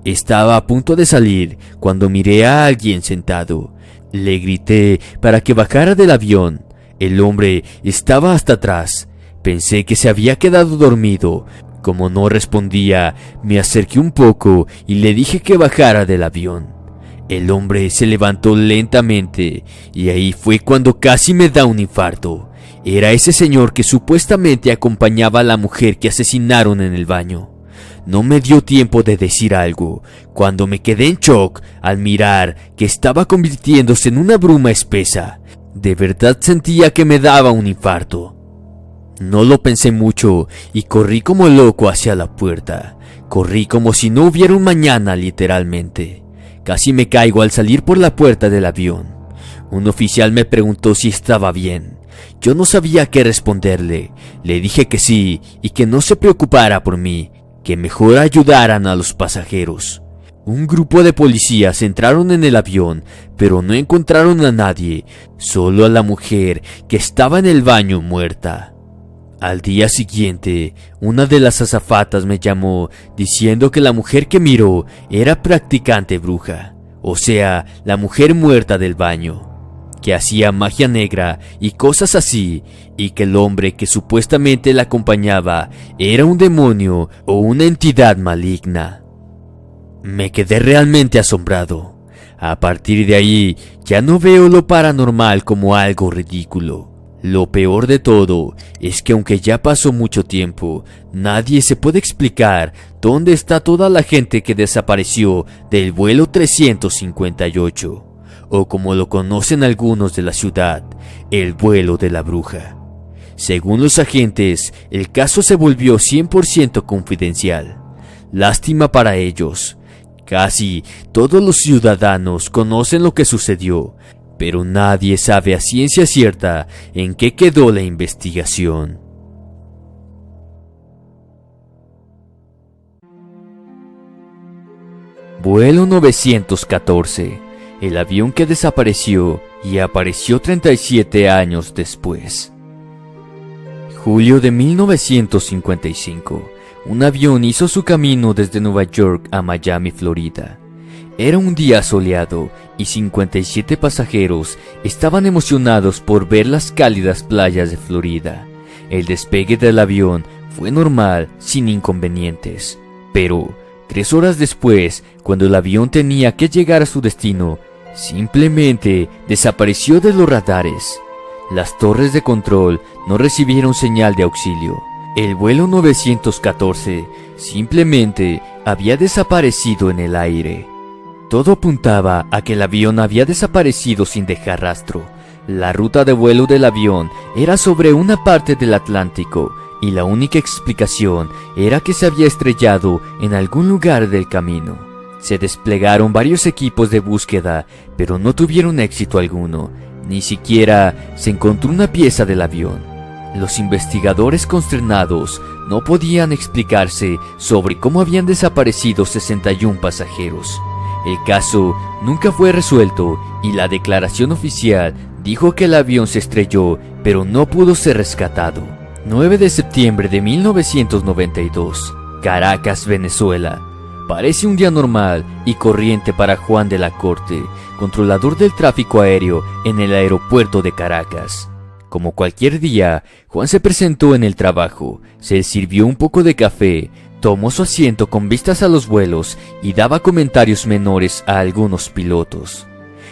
Estaba a punto de salir cuando miré a alguien sentado. Le grité para que bajara del avión. El hombre estaba hasta atrás. Pensé que se había quedado dormido. Como no respondía, me acerqué un poco y le dije que bajara del avión. El hombre se levantó lentamente y ahí fue cuando casi me da un infarto. Era ese señor que supuestamente acompañaba a la mujer que asesinaron en el baño. No me dio tiempo de decir algo, cuando me quedé en shock al mirar que estaba convirtiéndose en una bruma espesa. De verdad sentía que me daba un infarto. No lo pensé mucho y corrí como loco hacia la puerta. Corrí como si no hubiera un mañana, literalmente. Casi me caigo al salir por la puerta del avión. Un oficial me preguntó si estaba bien. Yo no sabía qué responderle. Le dije que sí y que no se preocupara por mí, que mejor ayudaran a los pasajeros. Un grupo de policías entraron en el avión, pero no encontraron a nadie, solo a la mujer que estaba en el baño muerta. Al día siguiente, una de las azafatas me llamó diciendo que la mujer que miró era practicante bruja, o sea, la mujer muerta del baño, que hacía magia negra y cosas así, y que el hombre que supuestamente la acompañaba era un demonio o una entidad maligna. Me quedé realmente asombrado. A partir de ahí, ya no veo lo paranormal como algo ridículo. Lo peor de todo es que aunque ya pasó mucho tiempo, nadie se puede explicar dónde está toda la gente que desapareció del vuelo 358, o como lo conocen algunos de la ciudad, el vuelo de la bruja. Según los agentes, el caso se volvió 100% confidencial. Lástima para ellos. Casi todos los ciudadanos conocen lo que sucedió, pero nadie sabe a ciencia cierta en qué quedó la investigación. Vuelo 914, el avión que desapareció y apareció 37 años después. Julio de 1955, un avión hizo su camino desde Nueva York a Miami, Florida. Era un día soleado y 57 pasajeros estaban emocionados por ver las cálidas playas de Florida. El despegue del avión fue normal, sin inconvenientes. Pero 3 horas después, cuando el avión tenía que llegar a su destino, simplemente desapareció de los radares. Las torres de control no recibieron señal de auxilio. El vuelo 914 simplemente había desaparecido en el aire. Todo apuntaba a que el avión había desaparecido sin dejar rastro. La ruta de vuelo del avión era sobre una parte del Atlántico y la única explicación era que se había estrellado en algún lugar del camino. Se desplegaron varios equipos de búsqueda, pero no tuvieron éxito alguno. Ni siquiera se encontró una pieza del avión. Los investigadores consternados no podían explicarse sobre cómo habían desaparecido 61 pasajeros. El caso nunca fue resuelto y la declaración oficial dijo que el avión se estrelló, pero no pudo ser rescatado. 9 de septiembre de 1992, Caracas, Venezuela. Parece un día normal y corriente para Juan de la Corte, controlador del tráfico aéreo en el aeropuerto de Caracas. Como cualquier día, Juan se presentó en el trabajo, se sirvió un poco de café, tomó su asiento con vistas a los vuelos y daba comentarios menores a algunos pilotos.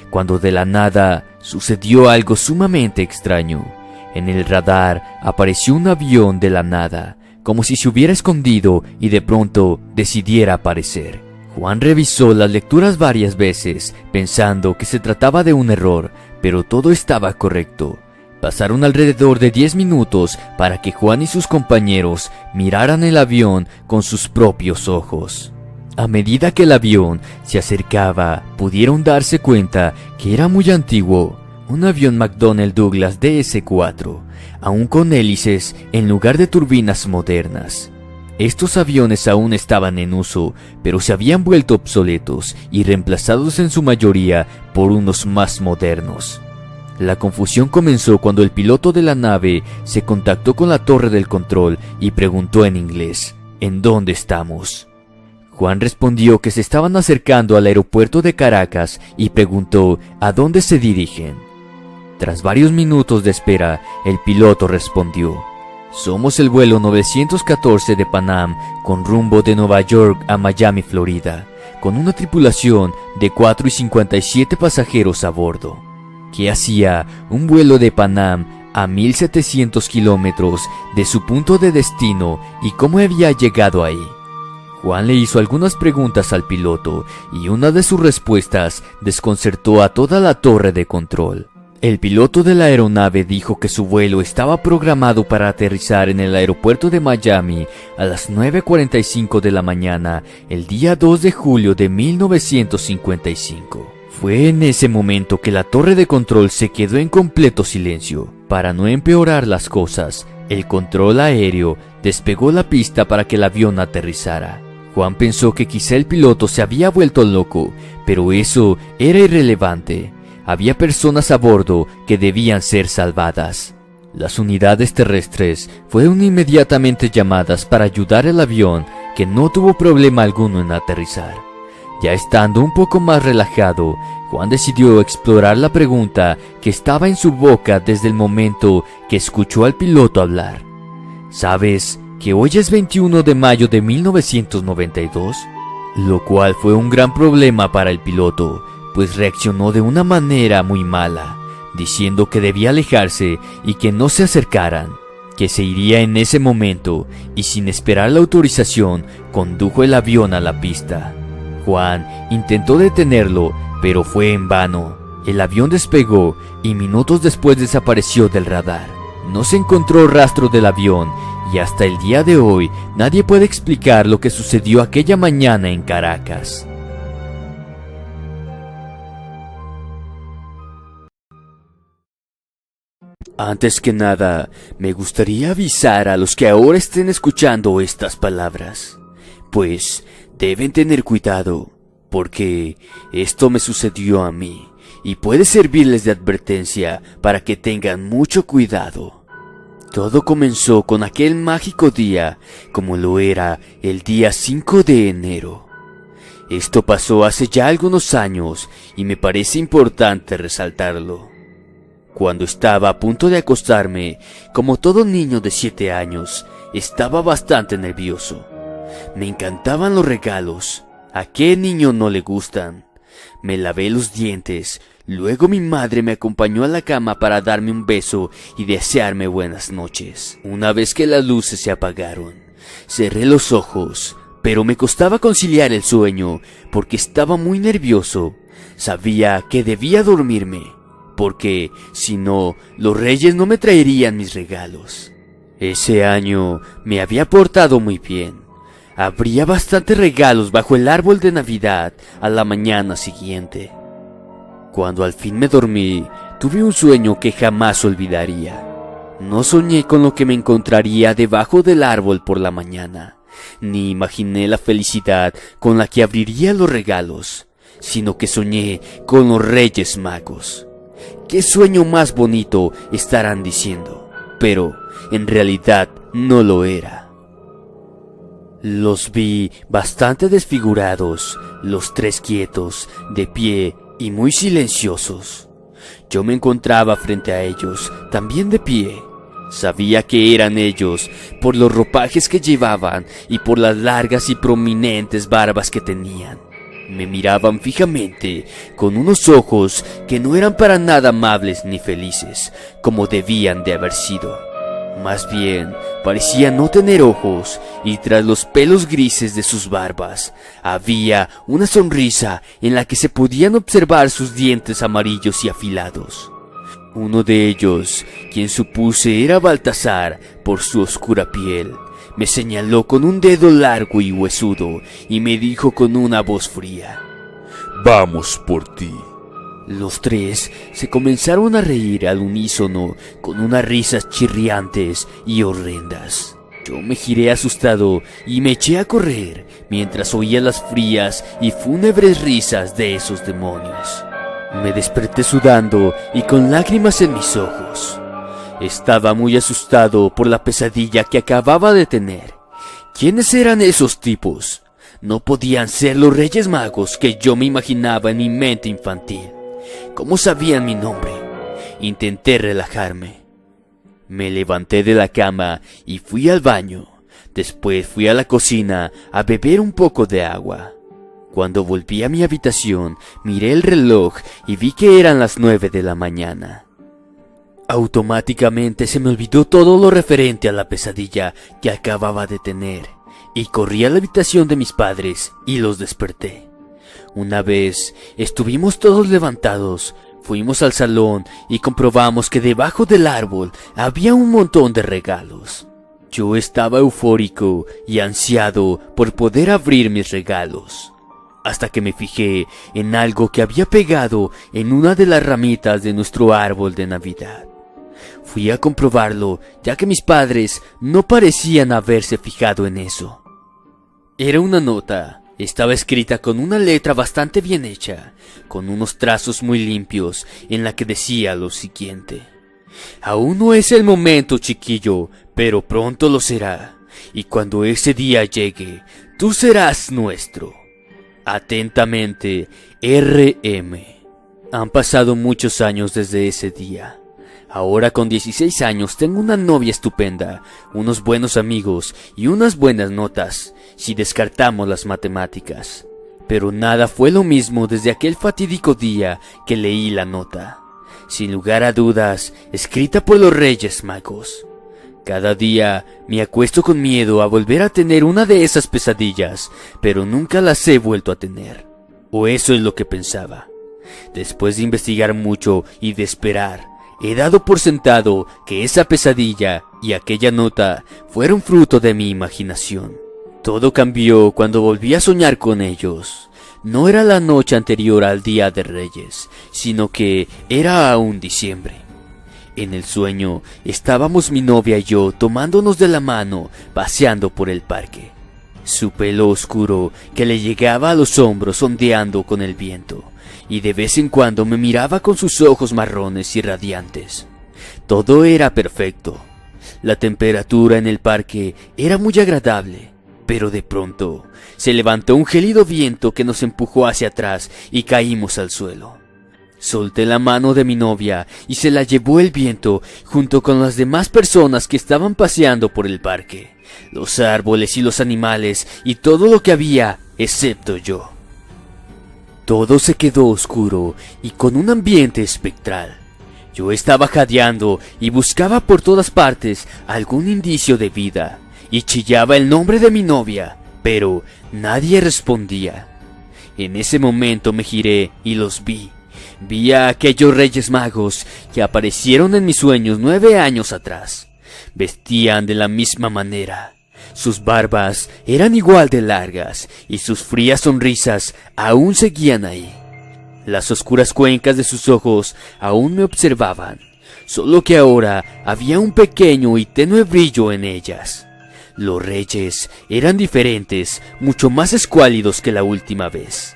Cuando de la nada sucedió algo sumamente extraño. En el radar apareció un avión de la nada, como si se hubiera escondido y de pronto decidiera aparecer. Juan revisó las lecturas varias veces, pensando que se trataba de un error, pero todo estaba correcto. Pasaron alrededor de 10 minutos para que Juan y sus compañeros miraran el avión con sus propios ojos. A medida que el avión se acercaba, pudieron darse cuenta que era muy antiguo, un avión McDonnell Douglas DS-4, aún con hélices en lugar de turbinas modernas. Estos aviones aún estaban en uso, pero se habían vuelto obsoletos y reemplazados en su mayoría por unos más modernos. La confusión comenzó cuando el piloto de la nave se contactó con la torre del control y preguntó en inglés, ¿en dónde estamos? Juan respondió que se estaban acercando al aeropuerto de Caracas y preguntó ¿a dónde se dirigen? Tras varios minutos de espera, el piloto respondió, somos el vuelo 914 de Pan Am con rumbo de Nueva York a Miami, Florida, con una tripulación de 4 y 57 pasajeros a bordo. ¿Qué hacía un vuelo de Pan Am a 1700 kilómetros de su punto de destino y cómo había llegado ahí? Juan le hizo algunas preguntas al piloto y una de sus respuestas desconcertó a toda la torre de control. El piloto de la aeronave dijo que su vuelo estaba programado para aterrizar en el aeropuerto de Miami a las 9:45 de la mañana el día 2 de julio de 1955. Fue en ese momento que la torre de control se quedó en completo silencio. Para no empeorar las cosas, el control aéreo despegó la pista para que el avión aterrizara. Juan pensó que quizá el piloto se había vuelto loco, pero eso era irrelevante. Había personas a bordo que debían ser salvadas. Las unidades terrestres fueron inmediatamente llamadas para ayudar al avión, que no tuvo problema alguno en aterrizar. Ya estando un poco más relajado, Juan decidió explorar la pregunta que estaba en su boca desde el momento que escuchó al piloto hablar. ¿Sabes que hoy es 21 de mayo de 1992? Lo cual fue un gran problema para el piloto, pues reaccionó de una manera muy mala, diciendo que debía alejarse y que no se acercaran, que se iría en ese momento, y sin esperar la autorización, condujo el avión a la pista. Juan intentó detenerlo, pero fue en vano. El avión despegó y minutos después desapareció del radar. No se encontró rastro del avión, y hasta el día de hoy nadie puede explicar lo que sucedió aquella mañana en Caracas. Antes que nada, me gustaría avisar a los que ahora estén escuchando estas palabras, pues deben tener cuidado, porque esto me sucedió a mí, y puede servirles de advertencia para que tengan mucho cuidado. Todo comenzó con aquel mágico día, como lo era el día 5 de enero. Esto pasó hace ya algunos años, y me parece importante resaltarlo. Cuando estaba a punto de acostarme, como todo niño de 7 años, estaba bastante nervioso. Me encantaban los regalos. ¿A qué niño no le gustan? Me lavé los dientes, luego mi madre me acompañó a la cama para darme un beso y desearme buenas noches. Una vez que las luces se apagaron, cerré los ojos, pero me costaba conciliar el sueño porque estaba muy nervioso. Sabía que debía dormirme, porque si no, los reyes no me traerían mis regalos. Ese año me había portado muy bien. Habría bastantes regalos bajo el árbol de Navidad a la mañana siguiente. Cuando al fin me dormí, tuve un sueño que jamás olvidaría. No soñé con lo que me encontraría debajo del árbol por la mañana, ni imaginé la felicidad con la que abriría los regalos, sino que soñé con los Reyes Magos. ¿Qué sueño más bonito?, estarán diciendo, pero en realidad no lo era. Los vi bastante desfigurados, los tres quietos, de pie y muy silenciosos. Yo me encontraba frente a ellos, también de pie. Sabía que eran ellos por los ropajes que llevaban y por las largas y prominentes barbas que tenían. Me miraban fijamente, con unos ojos que no eran para nada amables ni felices, como debían de haber sido. Más bien, parecían no tener ojos, y tras los pelos grises de sus barbas, había una sonrisa en la que se podían observar sus dientes amarillos y afilados. Uno de ellos, quien supuse era Baltasar por su oscura piel, me señaló con un dedo largo y huesudo y me dijo con una voz fría: Vamos por ti. Los tres se comenzaron a reír al unísono con unas risas chirriantes y horrendas. Yo me giré asustado y me eché a correr mientras oía las frías y fúnebres risas de esos demonios. Me desperté sudando y con lágrimas en mis ojos. Estaba muy asustado por la pesadilla que acababa de tener. ¿Quiénes eran esos tipos? No podían ser los Reyes Magos que yo me imaginaba en mi mente infantil. ¿Cómo sabían mi nombre? Intenté relajarme. Me levanté de la cama y fui al baño. Después fui a la cocina a beber un poco de agua. Cuando volví a mi habitación, miré el reloj y vi que eran las 9 de la mañana. Automáticamente se me olvidó todo lo referente a la pesadilla que acababa de tener, y corrí a la habitación de mis padres y los desperté. Una vez estuvimos todos levantados, Fuimos al salón y comprobamos que debajo del árbol había un montón de regalos. Yo estaba eufórico y ansiado por poder abrir mis regalos, hasta que me fijé en algo que había pegado en una de las ramitas de nuestro árbol de Navidad. Fui a comprobarlo, ya que mis padres no parecían haberse fijado en eso. Era una nota. Estaba escrita con una letra bastante bien hecha, con unos trazos muy limpios, en la que decía lo siguiente: aún no es el momento, chiquillo, pero pronto lo será, y cuando ese día llegue, tú serás nuestro. Atentamente, R.M. Han pasado muchos años desde ese día. Ahora con 16 años tengo una novia estupenda, unos buenos amigos y unas buenas notas, si descartamos las matemáticas. Pero nada fue lo mismo desde aquel fatídico día que leí la nota, sin lugar a dudas, escrita por los Reyes Magos. Cada día me acuesto con miedo a volver a tener una de esas pesadillas, pero nunca las he vuelto a tener. O eso es lo que pensaba. Después de investigar mucho y de esperar, he dado por sentado que esa pesadilla y aquella nota fueron fruto de mi imaginación. Todo cambió cuando volví a soñar con ellos. No era la noche anterior al Día de Reyes, sino que era aún diciembre. En el sueño estábamos mi novia y yo tomándonos de la mano, paseando por el parque. Su pelo oscuro que le llegaba a los hombros ondeando con el viento, y de vez en cuando me miraba con sus ojos marrones y radiantes. Todo era perfecto. La temperatura en el parque era muy agradable, pero de pronto se levantó un gélido viento que nos empujó hacia atrás y caímos al suelo. Solté la mano de mi novia y se la llevó el viento junto con las demás personas que estaban paseando por el parque, los árboles y los animales y todo lo que había, excepto yo. Todo se quedó oscuro y con un ambiente espectral. Yo estaba jadeando y buscaba por todas partes algún indicio de vida, y chillaba el nombre de mi novia, pero nadie respondía. En ese momento me giré y los vi. Vi a aquellos Reyes Magos que aparecieron en mis sueños 9 años atrás. Vestían de la misma manera. Sus barbas eran igual de largas y sus frías sonrisas aún seguían ahí. Las oscuras cuencas de sus ojos aún me observaban, solo que ahora había un pequeño y tenue brillo en ellas. Los reyes eran diferentes, mucho más escuálidos que la última vez.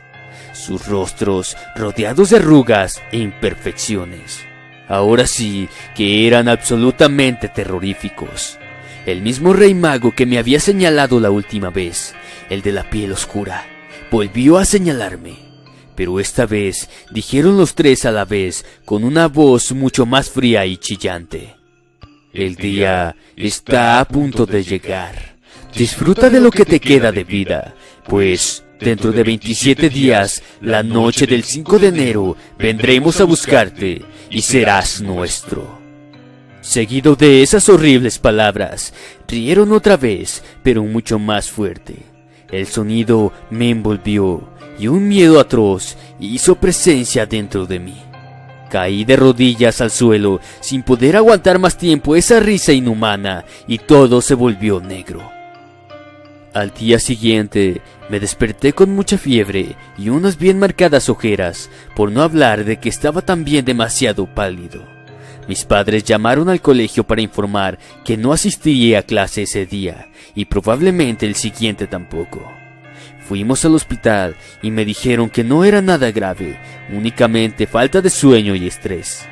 Sus rostros rodeados de arrugas e imperfecciones. Ahora sí que eran absolutamente terroríficos. El mismo rey mago que me había señalado la última vez, el de la piel oscura, volvió a señalarme. Pero esta vez dijeron los tres a la vez con una voz mucho más fría y chillante: el día está a punto de llegar. Disfruta de lo que te queda de vida, pues dentro de 27 días, la noche del 5 de enero, vendremos a buscarte y serás nuestro. Seguido de esas horribles palabras, rieron otra vez, pero mucho más fuerte. El sonido me envolvió y un miedo atroz hizo presencia dentro de mí. Caí de rodillas al suelo sin poder aguantar más tiempo esa risa inhumana y todo se volvió negro. Al día siguiente me desperté con mucha fiebre y unas bien marcadas ojeras, por no hablar de que estaba también demasiado pálido. Mis padres llamaron al colegio para informar que no asistiría a clase ese día y probablemente el siguiente tampoco. Fuimos al hospital y me dijeron que no era nada grave, únicamente falta de sueño y estrés.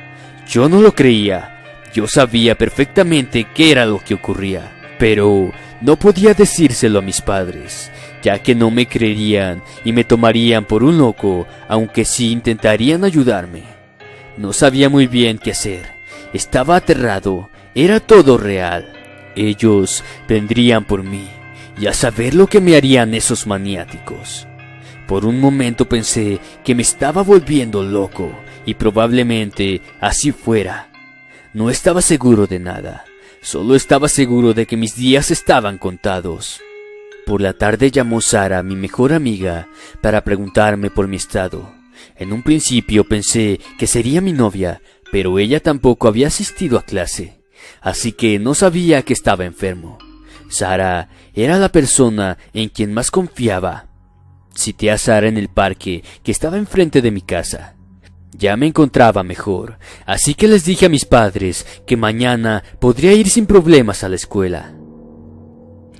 Yo no lo creía, yo sabía perfectamente qué era lo que ocurría, pero no podía decírselo a mis padres, ya que no me creerían y me tomarían por un loco, aunque sí intentarían ayudarme. No sabía muy bien qué hacer. Estaba aterrado, era todo real. Ellos vendrían por mí, y a saber lo que me harían esos maniáticos. Por un momento pensé que me estaba volviendo loco, y probablemente así fuera. No estaba seguro de nada, solo estaba seguro de que mis días estaban contados. Por la tarde llamó Sara, mi mejor amiga, para preguntarme por mi estado. En un principio pensé que sería mi novia, pero ella tampoco había asistido a clase, así que no sabía que estaba enfermo. Sara era la persona en quien más confiaba. Cité a Sara en el parque que estaba enfrente de mi casa. Ya me encontraba mejor, así que les dije a mis padres que mañana podría ir sin problemas a la escuela.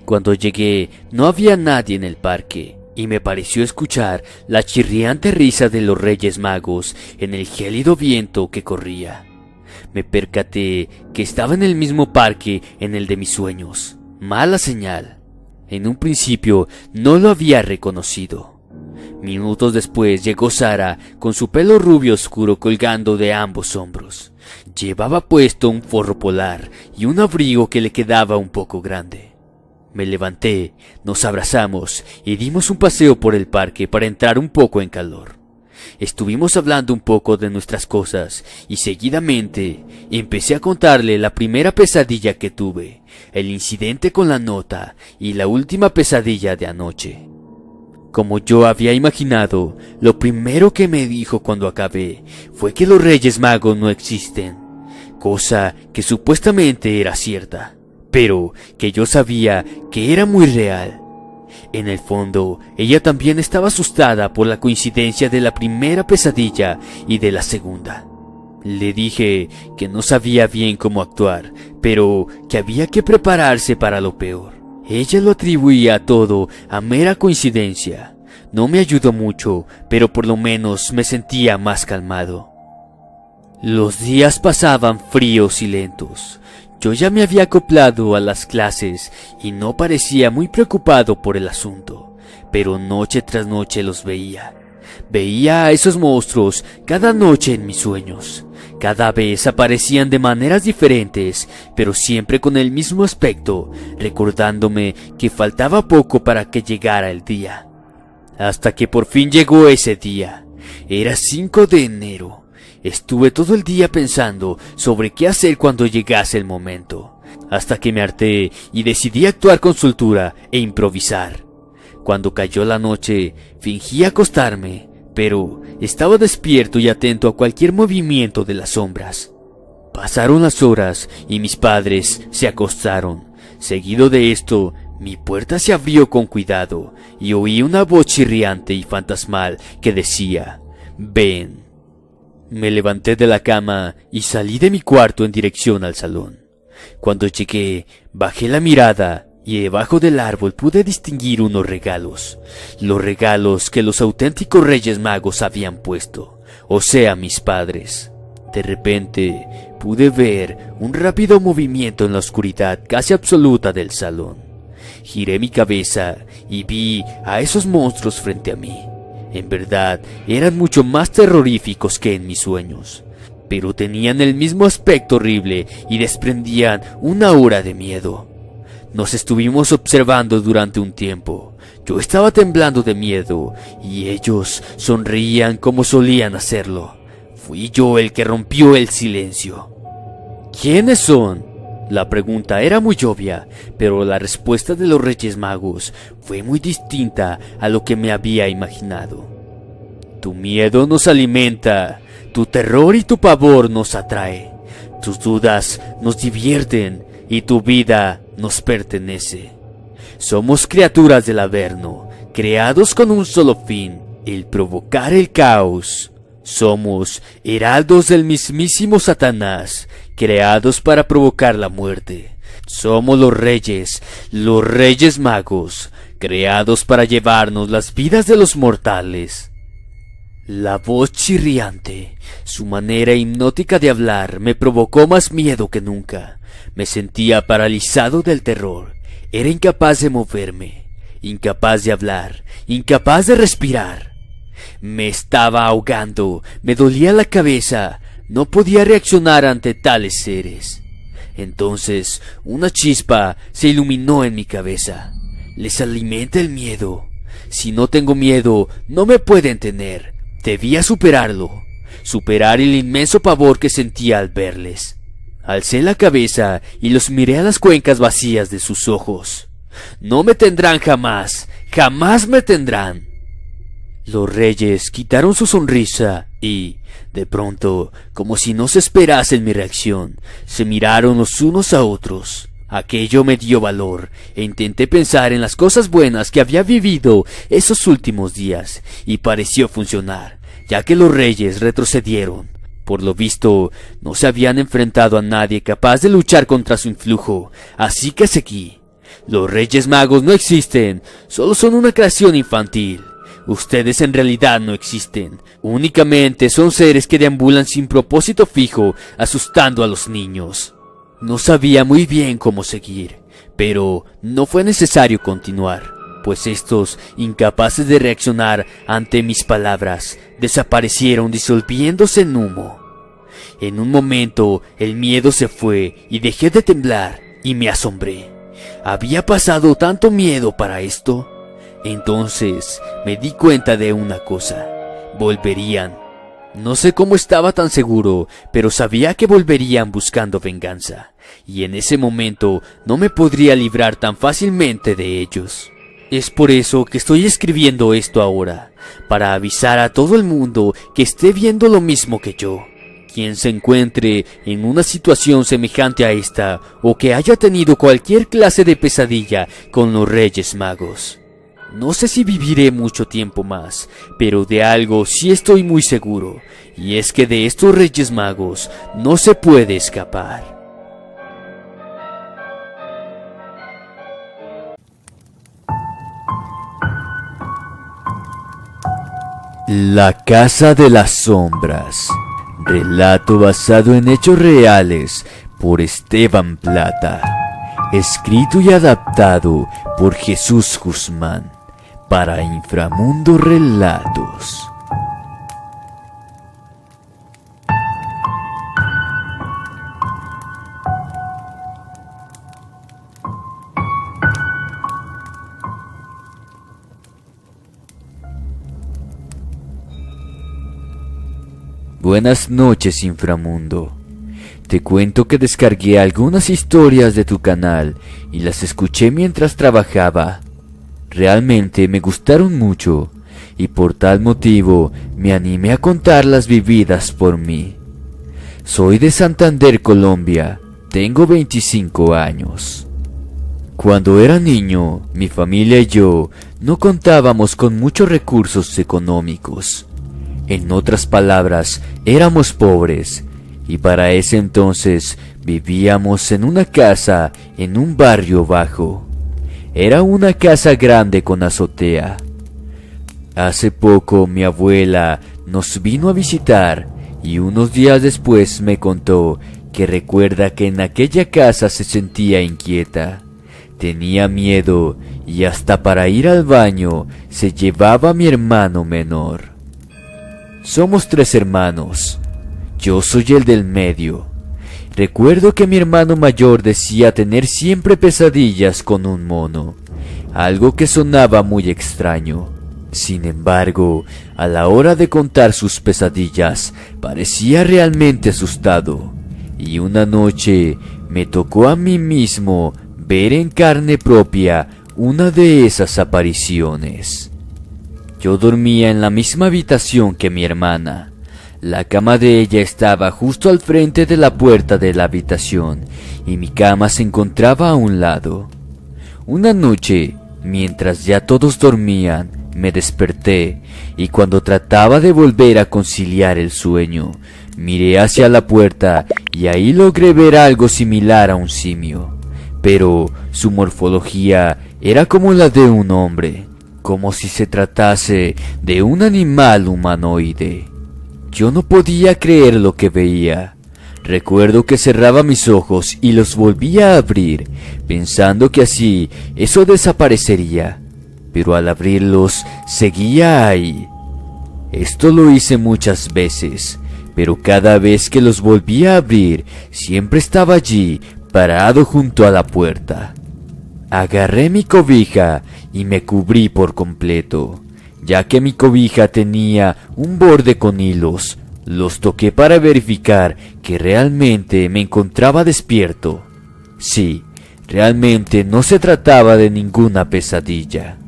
Cuando llegué, no había nadie en el parque, y me pareció escuchar la chirriante risa de los Reyes Magos en el gélido viento que corría. Me percaté que estaba en el mismo parque en el de mis sueños. Mala señal. En un principio no lo había reconocido. Minutos después llegó Sara con su pelo rubio oscuro colgando de ambos hombros. Llevaba puesto un forro polar y un abrigo que le quedaba un poco grande. Me levanté, nos abrazamos y dimos un paseo por el parque para entrar un poco en calor. Estuvimos hablando un poco de nuestras cosas y seguidamente empecé a contarle la primera pesadilla que tuve, el incidente con la nota y la última pesadilla de anoche. Como yo había imaginado, lo primero que me dijo cuando acabé fue que los Reyes Magos no existen, cosa que supuestamente era cierta, pero que yo sabía que era muy real. En el fondo, ella también estaba asustada por la coincidencia de la primera pesadilla y de la segunda. Le dije que no sabía bien cómo actuar, pero que había que prepararse para lo peor. Ella lo atribuía todo a mera coincidencia. No me ayudó mucho, pero por lo menos me sentía más calmado. Los días pasaban fríos y lentos. Yo ya me había acoplado a las clases y no parecía muy preocupado por el asunto, pero noche tras noche los veía. Veía a esos monstruos cada noche en mis sueños. Cada vez aparecían de maneras diferentes, pero siempre con el mismo aspecto, recordándome que faltaba poco para que llegara el día. Hasta que por fin llegó ese día. Era 5 de enero. Estuve todo el día pensando sobre qué hacer cuando llegase el momento, hasta que me harté y decidí actuar con soltura e improvisar. Cuando cayó la noche, fingí acostarme, pero estaba despierto y atento a cualquier movimiento de las sombras. Pasaron las horas y mis padres se acostaron. Seguido de esto, mi puerta se abrió con cuidado y oí una voz chirriante y fantasmal que decía: «Ven». Me levanté de la cama y salí de mi cuarto en dirección al salón. Cuando llegué, bajé la mirada y debajo del árbol pude distinguir unos regalos. Los regalos que los auténticos Reyes Magos habían puesto, o sea, mis padres. De repente, pude ver un rápido movimiento en la oscuridad casi absoluta del salón. Giré mi cabeza y vi a esos monstruos frente a mí. En verdad, eran mucho más terroríficos que en mis sueños, pero tenían el mismo aspecto horrible y desprendían una aura de miedo. Nos estuvimos observando durante un tiempo. Yo estaba temblando de miedo y ellos sonreían como solían hacerlo. Fui yo el que rompió el silencio. ¿Quiénes son? La pregunta era muy obvia, pero la respuesta de los Reyes Magos fue muy distinta a lo que me había imaginado. Tu miedo nos alimenta, tu terror y tu pavor nos atrae, tus dudas nos divierten y tu vida nos pertenece. Somos criaturas del Averno, creados con un solo fin, el provocar el caos. Somos heraldos del mismísimo Satanás, creados para provocar la muerte. Somos los Reyes Magos, creados para llevarnos las vidas de los mortales. La voz chirriante, su manera hipnótica de hablar me provocó más miedo que nunca. Me sentía paralizado del terror. Era incapaz de moverme, incapaz de hablar, incapaz de respirar. Me estaba ahogando, me dolía la cabeza, no podía reaccionar ante tales seres. Entonces, una chispa se iluminó en mi cabeza. Les alimenta el miedo. Si no tengo miedo, no me pueden tener. Debía superarlo, superar el inmenso pavor que sentía al verles. Alcé la cabeza y los miré a las cuencas vacías de sus ojos. No me tendrán jamás, jamás me tendrán. Los reyes quitaron su sonrisa y, de pronto, como si no se esperasen mi reacción, se miraron los unos a otros. Aquello me dio valor e intenté pensar en las cosas buenas que había vivido esos últimos días y pareció funcionar, ya que los reyes retrocedieron. Por lo visto, no se habían enfrentado a nadie capaz de luchar contra su influjo, así que seguí. Los Reyes Magos no existen, solo son una creación infantil. Ustedes en realidad no existen, únicamente son seres que deambulan sin propósito fijo, asustando a los niños. No sabía muy bien cómo seguir, pero no fue necesario continuar, pues estos, incapaces de reaccionar ante mis palabras, desaparecieron disolviéndose en humo. En un momento el miedo se fue y dejé de temblar y me asombré. ¿Había pasado tanto miedo para esto? Entonces me di cuenta de una cosa: volverían. No sé cómo estaba tan seguro, pero sabía que volverían buscando venganza, y en ese momento no me podría librar tan fácilmente de ellos. Es por eso que estoy escribiendo esto ahora, para avisar a todo el mundo que esté viendo lo mismo que yo. Quien se encuentre en una situación semejante a esta, o que haya tenido cualquier clase de pesadilla con los Reyes Magos. No sé si viviré mucho tiempo más, pero de algo sí estoy muy seguro, y es que de estos Reyes Magos no se puede escapar. La Casa de las Sombras. Relato basado en hechos reales por Esteban Plata. Escrito y adaptado por Jesús Guzmán para Inframundo Relatos. Buenas noches, Inframundo. Te cuento que descargué algunas historias de tu canal y las escuché mientras trabajaba. Realmente me gustaron mucho y por tal motivo me animé a contar las vividas por mí. Soy de Santander, Colombia. Tengo 25 años. Cuando era niño, mi familia y yo no contábamos con muchos recursos económicos. En otras palabras, éramos pobres, y para ese entonces vivíamos en una casa en un barrio bajo. Era una casa grande con azotea. Hace poco mi abuela nos vino a visitar y unos días después me contó que recuerda que en aquella casa se sentía inquieta. Tenía miedo y hasta para ir al baño se llevaba a mi hermano menor. Somos 3 hermanos. Yo soy el del medio. Recuerdo que mi hermano mayor decía tener siempre pesadillas con un mono, algo que sonaba muy extraño. Sin embargo, a la hora de contar sus pesadillas, parecía realmente asustado, y una noche me tocó a mí mismo ver en carne propia una de esas apariciones. Yo dormía en la misma habitación que mi hermana. La cama de ella estaba justo al frente de la puerta de la habitación y mi cama se encontraba a un lado. Una noche, mientras ya todos dormían, me desperté y cuando trataba de volver a conciliar el sueño, miré hacia la puerta y ahí logré ver algo similar a un simio, pero su morfología era como la de un hombre, como si se tratase de un animal humanoide. Yo no podía creer lo que veía. Recuerdo que cerraba mis ojos y los volvía a abrir, pensando que así eso desaparecería, pero al abrirlos seguía ahí. Esto lo hice muchas veces, pero cada vez que los volvía a abrir, siempre estaba allí, parado junto a la puerta. Agarré mi cobija y me cubrí por completo. Ya que mi cobija tenía un borde con hilos, los toqué para verificar que realmente me encontraba despierto. Sí, realmente no se trataba de ninguna pesadilla,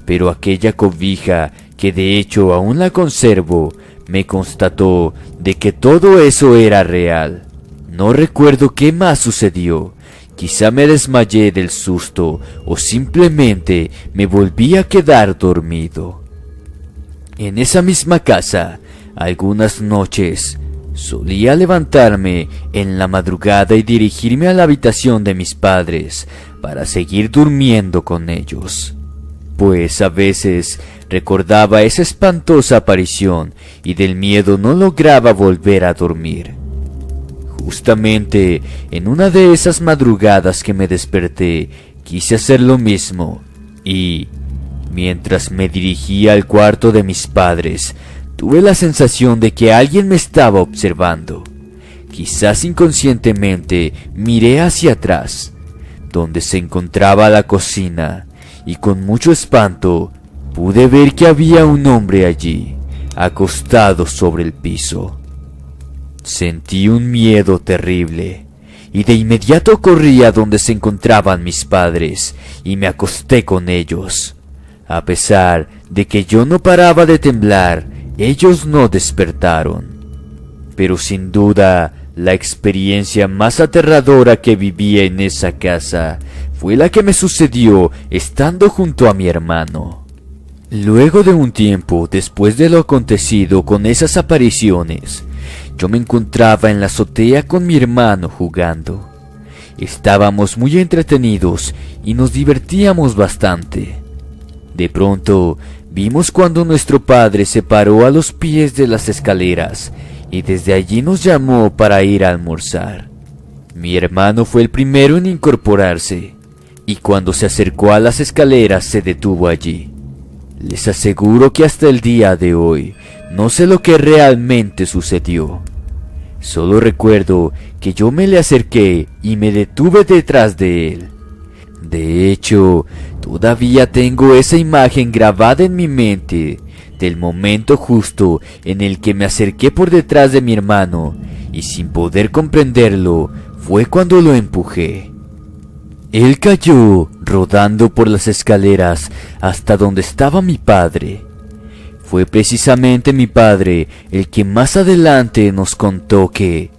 pero aquella cobija que de hecho aún la conservo, me constató de que todo eso era real. No recuerdo qué más sucedió. Quizá me desmayé del susto o simplemente me volví a quedar dormido. En esa misma casa, algunas noches, solía levantarme en la madrugada y dirigirme a la habitación de mis padres para seguir durmiendo con ellos, pues a veces recordaba esa espantosa aparición y del miedo no lograba volver a dormir. Justamente en una de esas madrugadas que me desperté, quise hacer lo mismo y, mientras me dirigía al cuarto de mis padres, tuve la sensación de que alguien me estaba observando. Quizás inconscientemente miré hacia atrás, donde se encontraba la cocina, y con mucho espanto pude ver que había un hombre allí, acostado sobre el piso. Sentí un miedo terrible, y de inmediato corrí a donde se encontraban mis padres, y me acosté con ellos. A pesar de que yo no paraba de temblar, ellos no despertaron. Pero sin duda, la experiencia más aterradora que viví en esa casa fue la que me sucedió estando junto a mi hermano. Luego de un tiempo, después de lo acontecido con esas apariciones, yo me encontraba en la azotea con mi hermano jugando. Estábamos muy entretenidos y nos divertíamos bastante. De pronto, vimos cuando nuestro padre se paró a los pies de las escaleras y desde allí nos llamó para ir a almorzar. Mi hermano fue el primero en incorporarse y cuando se acercó a las escaleras se detuvo allí. Les aseguro que hasta el día de hoy no sé lo que realmente sucedió. Solo recuerdo que yo me le acerqué y me detuve detrás de él. De hecho, todavía tengo esa imagen grabada en mi mente del momento justo en el que me acerqué por detrás de mi hermano y sin poder comprenderlo fue cuando lo empujé. Él cayó rodando por las escaleras hasta donde estaba mi padre. Fue precisamente mi padre el que más adelante nos contó que,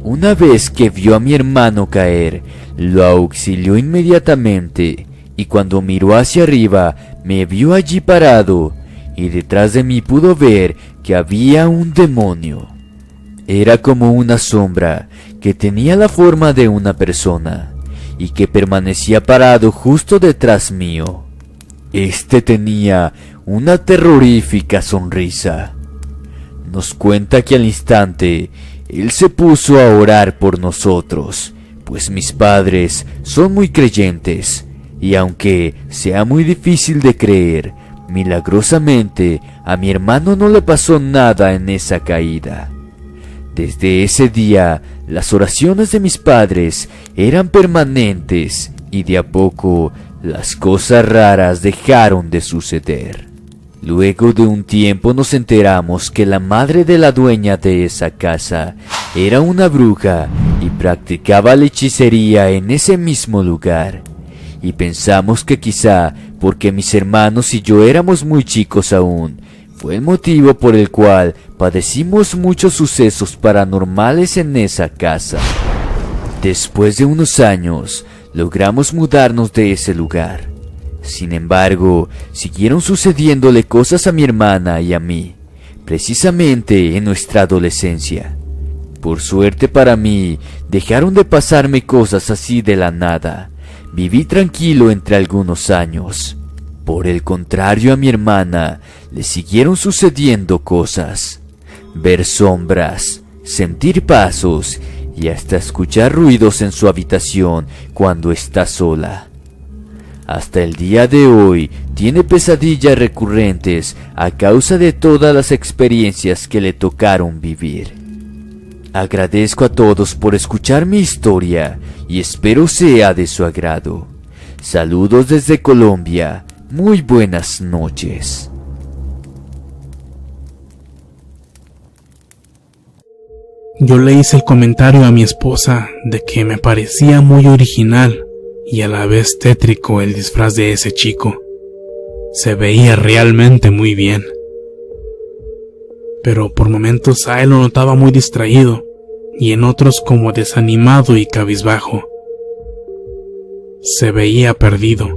una vez que vio a mi hermano caer, lo auxilió inmediatamente y cuando miró hacia arriba me vio allí parado y detrás de mí pudo ver que había un demonio. Era como una sombra que tenía la forma de una persona y que permanecía parado justo detrás mío. Este tenía una terrorífica sonrisa. Nos cuenta que al instante él se puso a orar por nosotros, pues mis padres son muy creyentes, y aunque sea muy difícil de creer, milagrosamente a mi hermano no le pasó nada en esa caída. Desde ese día, las oraciones de mis padres eran permanentes y de a poco las cosas raras dejaron de suceder. Luego de un tiempo nos enteramos que la madre de la dueña de esa casa era una bruja y practicaba la hechicería en ese mismo lugar. Y pensamos que quizá porque mis hermanos y yo éramos muy chicos aún, fue el motivo por el cual padecimos muchos sucesos paranormales en esa casa. Después de unos años, logramos mudarnos de ese lugar. Sin embargo, siguieron sucediéndole cosas a mi hermana y a mí, precisamente en nuestra adolescencia. Por suerte para mí, dejaron de pasarme cosas así de la nada. Viví tranquilo entre algunos años. Por el contrario, a mi hermana le siguieron sucediendo cosas. Ver sombras, sentir pasos y hasta escuchar ruidos en su habitación cuando está sola. Hasta el día de hoy tiene pesadillas recurrentes a causa de todas las experiencias que le tocaron vivir. Agradezco a todos por escuchar mi historia y espero sea de su agrado. Saludos desde Colombia. Muy buenas noches. Yo le hice el comentario a mi esposa de que me parecía muy original y a la vez tétrico el disfraz de ese chico. Se veía realmente muy bien. pero por momentos a él lo notaba muy distraído y en otros como desanimado y cabizbajo. Se veía perdido.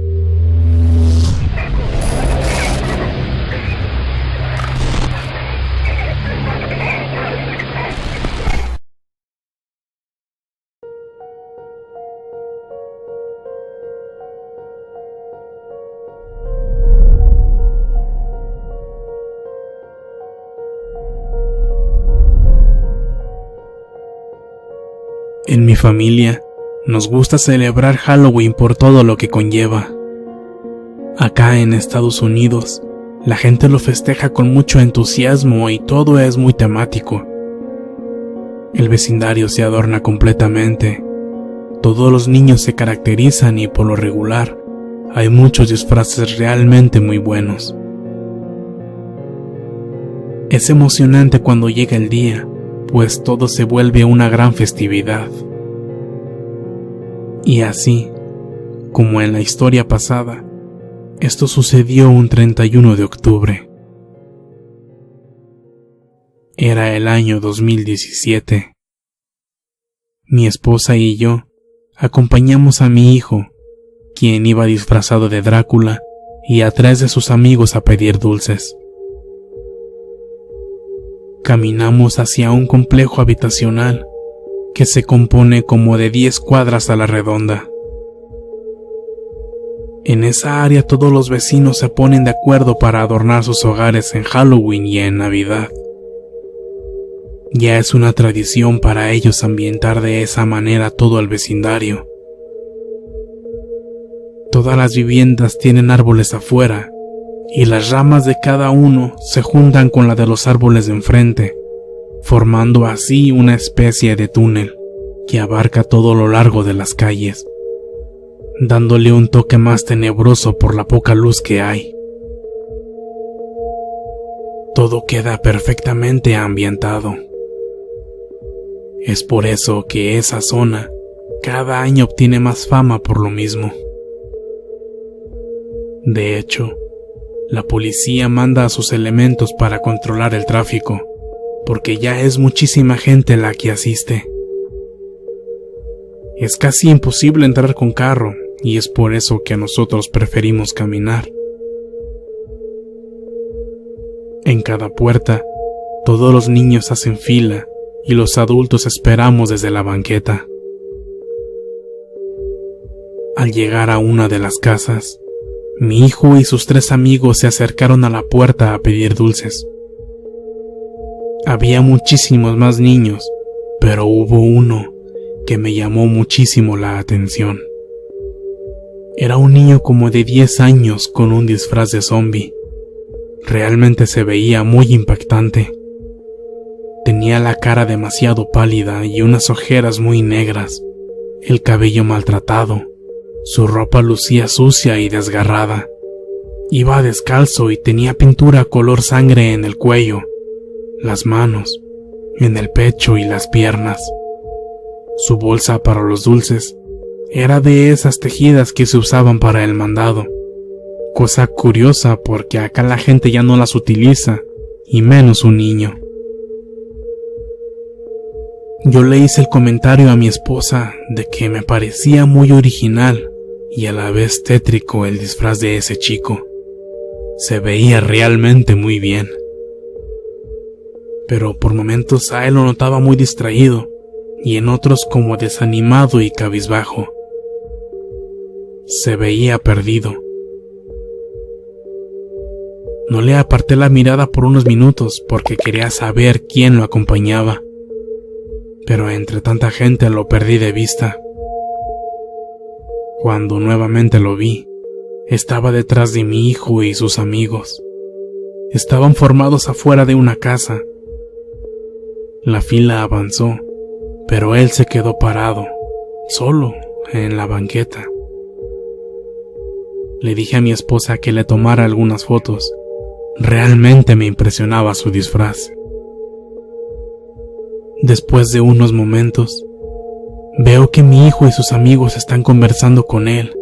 En mi familia nos gusta celebrar Halloween por todo lo que conlleva. Acá en Estados Unidos, la gente lo festeja con mucho entusiasmo y todo es muy temático. El vecindario se adorna completamente. Todos los niños se caracterizan y por lo regular, hay muchos disfraces realmente muy buenos. Es emocionante cuando llega el día, pues todo se vuelve una gran festividad. Y así, como en la historia pasada, esto sucedió un 31 de octubre. Era el año 2017. Mi esposa y yo acompañamos a mi hijo, quien iba disfrazado de Drácula, y a 3 de sus amigos a pedir dulces. Caminamos hacia un complejo habitacional que se compone como de 10 cuadras a la redonda. En esa área todos los vecinos se ponen de acuerdo para adornar sus hogares en Halloween y en Navidad. Ya es una tradición para ellos ambientar de esa manera todo el vecindario. Todas las viviendas tienen árboles afuera, y las ramas de cada uno se juntan con la de los árboles de enfrente, formando así una especie de túnel que abarca todo lo largo de las calles, dándole un toque más tenebroso por la poca luz que hay. Todo queda perfectamente ambientado. Es por eso que esa zona cada año obtiene más fama por lo mismo. De hecho, la policía manda a sus elementos para controlar el tráfico, porque ya es muchísima gente la que asiste. Es casi imposible entrar con carro, y es por eso que nosotros preferimos caminar. En cada puerta, todos los niños hacen fila, y los adultos esperamos desde la banqueta. Al llegar a una de las casas, mi hijo y sus 3 amigos se acercaron a la puerta a pedir dulces. Había muchísimos más niños, pero hubo uno que me llamó muchísimo la atención. Era un niño como de 10 años con un disfraz de zombie. Realmente se veía muy impactante. Tenía la cara demasiado pálida y unas ojeras muy negras, el cabello maltratado. Su ropa lucía sucia y desgarrada. Iba descalzo y tenía pintura color sangre en el cuello, las manos, en el pecho y las piernas. Su bolsa para los dulces era de esas tejidas que se usaban para el mandado. Cosa curiosa porque acá la gente ya no las utiliza, y menos un niño. Yo le hice el comentario a mi esposa de que me parecía muy original y a la vez tétrico el disfraz de ese chico. Se veía realmente muy bien. Pero por momentos a él lo notaba muy distraído y en otros como desanimado y cabizbajo. Se veía perdido. No le aparté la mirada por unos minutos porque quería saber quién lo acompañaba, pero entre tanta gente lo perdí de vista. Cuando nuevamente lo vi, estaba detrás de mi hijo y sus amigos. Estaban formados afuera de una casa. La fila avanzó, pero él se quedó parado, solo, en la banqueta. Le dije a mi esposa que le tomara algunas fotos. Realmente me impresionaba su disfraz. Después de unos momentos, veo que mi hijo y sus amigos están conversando con él,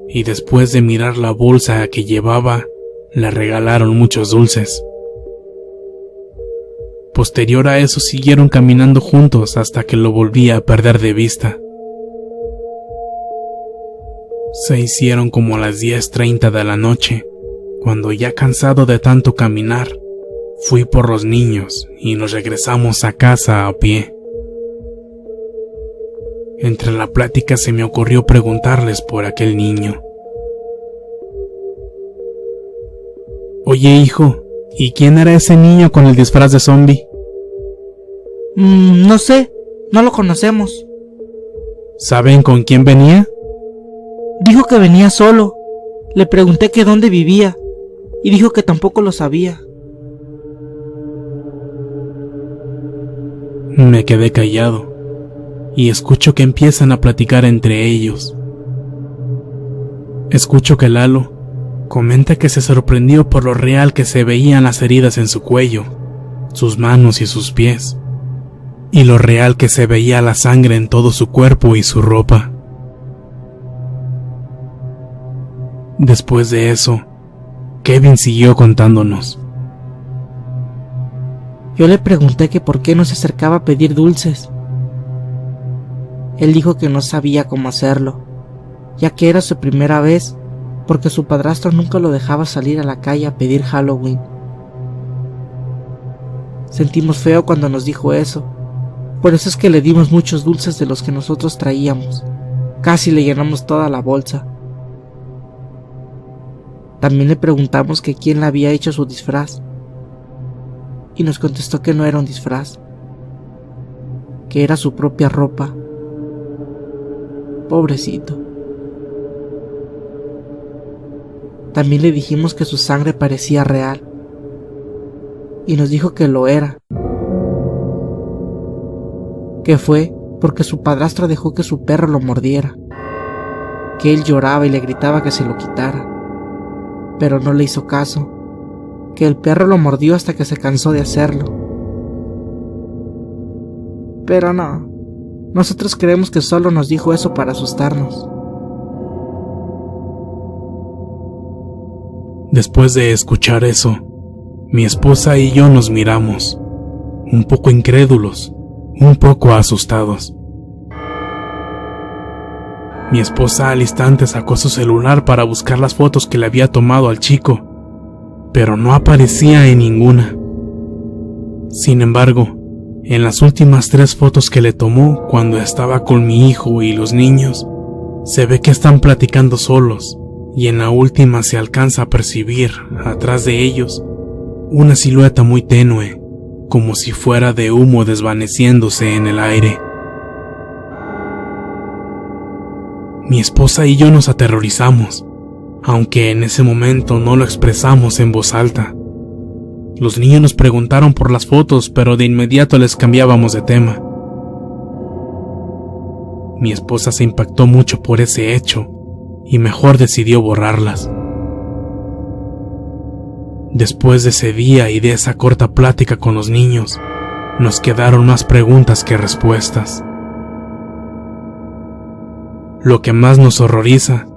y después de mirar la bolsa que llevaba, le regalaron muchos dulces. Posterior a eso siguieron caminando juntos hasta que lo volví a perder de vista. Se hicieron como las 10:30 de la noche, cuando ya cansado de tanto caminar, fui por los niños y nos regresamos a casa a pie. Entre la plática se me ocurrió preguntarles por aquel niño. Oye, hijo, ¿y quién era ese niño con el disfraz de zombie? No sé, no lo conocemos. ¿Saben con quién venía? Dijo que venía solo. Le pregunté que dónde vivía y dijo que tampoco lo sabía. Me quedé callado y escucho que empiezan a platicar entre ellos. Escucho que Lalo comenta que se sorprendió por lo real que se veían las heridas en su cuello, sus manos y sus pies, y lo real que se veía la sangre en todo su cuerpo y su ropa. Después de eso, Kevin siguió contándonos. Yo le pregunté que por qué no se acercaba a pedir dulces. Él dijo que no sabía cómo hacerlo, ya que era su primera vez, porque su padrastro nunca lo dejaba salir a la calle a pedir Halloween. Sentimos feo cuando nos dijo eso, por eso es que le dimos muchos dulces de los que nosotros traíamos. Casi le llenamos toda la bolsa. También le preguntamos que quién le había hecho su disfraz, y nos contestó que no era un disfraz, que era su propia ropa. Pobrecito. También le dijimos que su sangre parecía real, y nos dijo que lo era, que fue porque su padrastro dejó que su perro lo mordiera, que él lloraba y le gritaba que se lo quitara, pero no le hizo caso, que el perro lo mordió hasta que se cansó de hacerlo. Pero no, nosotros creemos que solo nos dijo eso para asustarnos. Después de escuchar eso, mi esposa y yo nos miramos, un poco incrédulos, un poco asustados. Mi esposa al instante sacó su celular para buscar las fotos que le había tomado al chico, pero no aparecía en ninguna. Sin embargo, en las últimas 3 fotos que le tomó cuando estaba con mi hijo y los niños, se ve que están platicando solos, y en la última se alcanza a percibir, atrás de ellos, una silueta muy tenue, como si fuera de humo desvaneciéndose en el aire. Mi esposa y yo nos aterrorizamos, aunque en ese momento no lo expresamos en voz alta. Los niños nos preguntaron por las fotos, pero de inmediato les cambiábamos de tema. Mi esposa se impactó mucho por ese hecho y mejor decidió borrarlas. Después de ese día y de esa corta plática con los niños, nos quedaron más preguntas que respuestas. Lo que más nos horroriza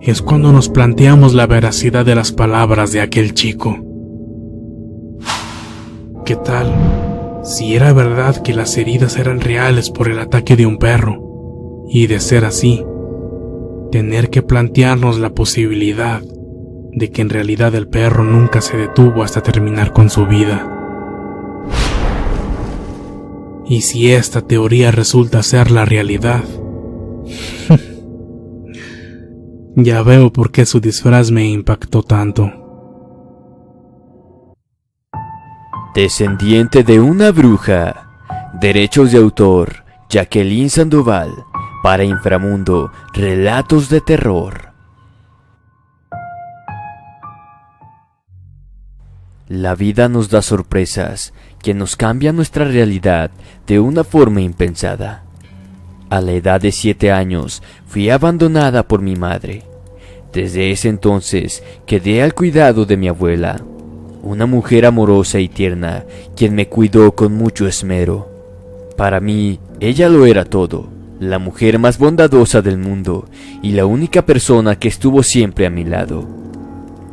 es cuando nos planteamos la veracidad de las palabras de aquel chico. ¿Qué tal si era verdad que las heridas eran reales por el ataque de un perro? Y de ser así, tener que plantearnos la posibilidad de que en realidad el perro nunca se detuvo hasta terminar con su vida. Y si esta teoría resulta ser la realidad, ya veo por qué su disfraz me impactó tanto. Descendiente de una bruja. Derechos de autor, Jacqueline Sandoval. Para Inframundo, relatos de terror. La vida nos da sorpresas que nos cambian nuestra realidad de una forma impensada. A la edad de 7 años fui abandonada por mi madre. Desde ese entonces quedé al cuidado de mi abuela, una mujer amorosa y tierna, quien me cuidó con mucho esmero. Para mí, ella lo era todo, la mujer más bondadosa del mundo y la única persona que estuvo siempre a mi lado.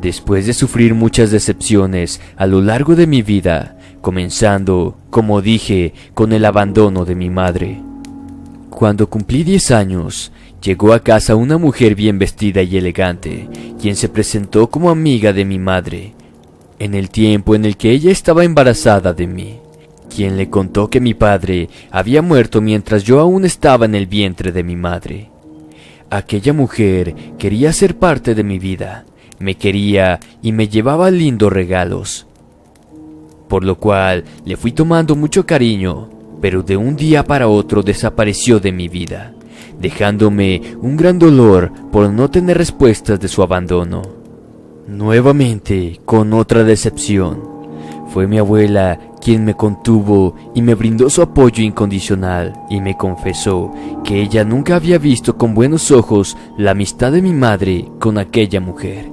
Después de sufrir muchas decepciones a lo largo de mi vida, comenzando, como dije, con el abandono de mi madre. Cuando cumplí 10 años, llegó a casa una mujer bien vestida y elegante, quien se presentó como amiga de mi madre, en el tiempo en el que ella estaba embarazada de mí, quien le contó que mi padre había muerto mientras yo aún estaba en el vientre de mi madre. Aquella mujer quería ser parte de mi vida, me quería y me llevaba lindos regalos, por lo cual le fui tomando mucho cariño, pero de un día para otro desapareció de mi vida, dejándome un gran dolor por no tener respuestas de su abandono. Nuevamente, con otra decepción, fue mi abuela quien me contuvo y me brindó su apoyo incondicional y me confesó que ella nunca había visto con buenos ojos la amistad de mi madre con aquella mujer.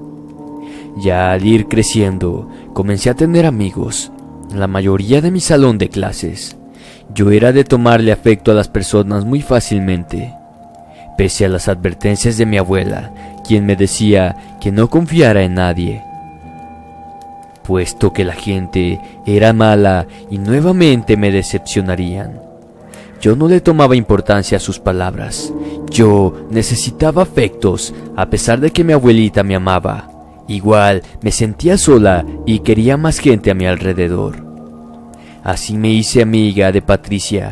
Ya al ir creciendo, comencé a tener amigos, la mayoría de mi salón de clases. Yo era de tomarle afecto a las personas muy fácilmente, pese a las advertencias de mi abuela, quien me decía que no confiara en nadie, puesto que la gente era mala y nuevamente me decepcionarían. Yo no le tomaba importancia a sus palabras. Yo necesitaba afectos, a pesar de que mi abuelita me amaba. Igual me sentía sola y quería más gente a mi alrededor. Así me hice amiga de Patricia.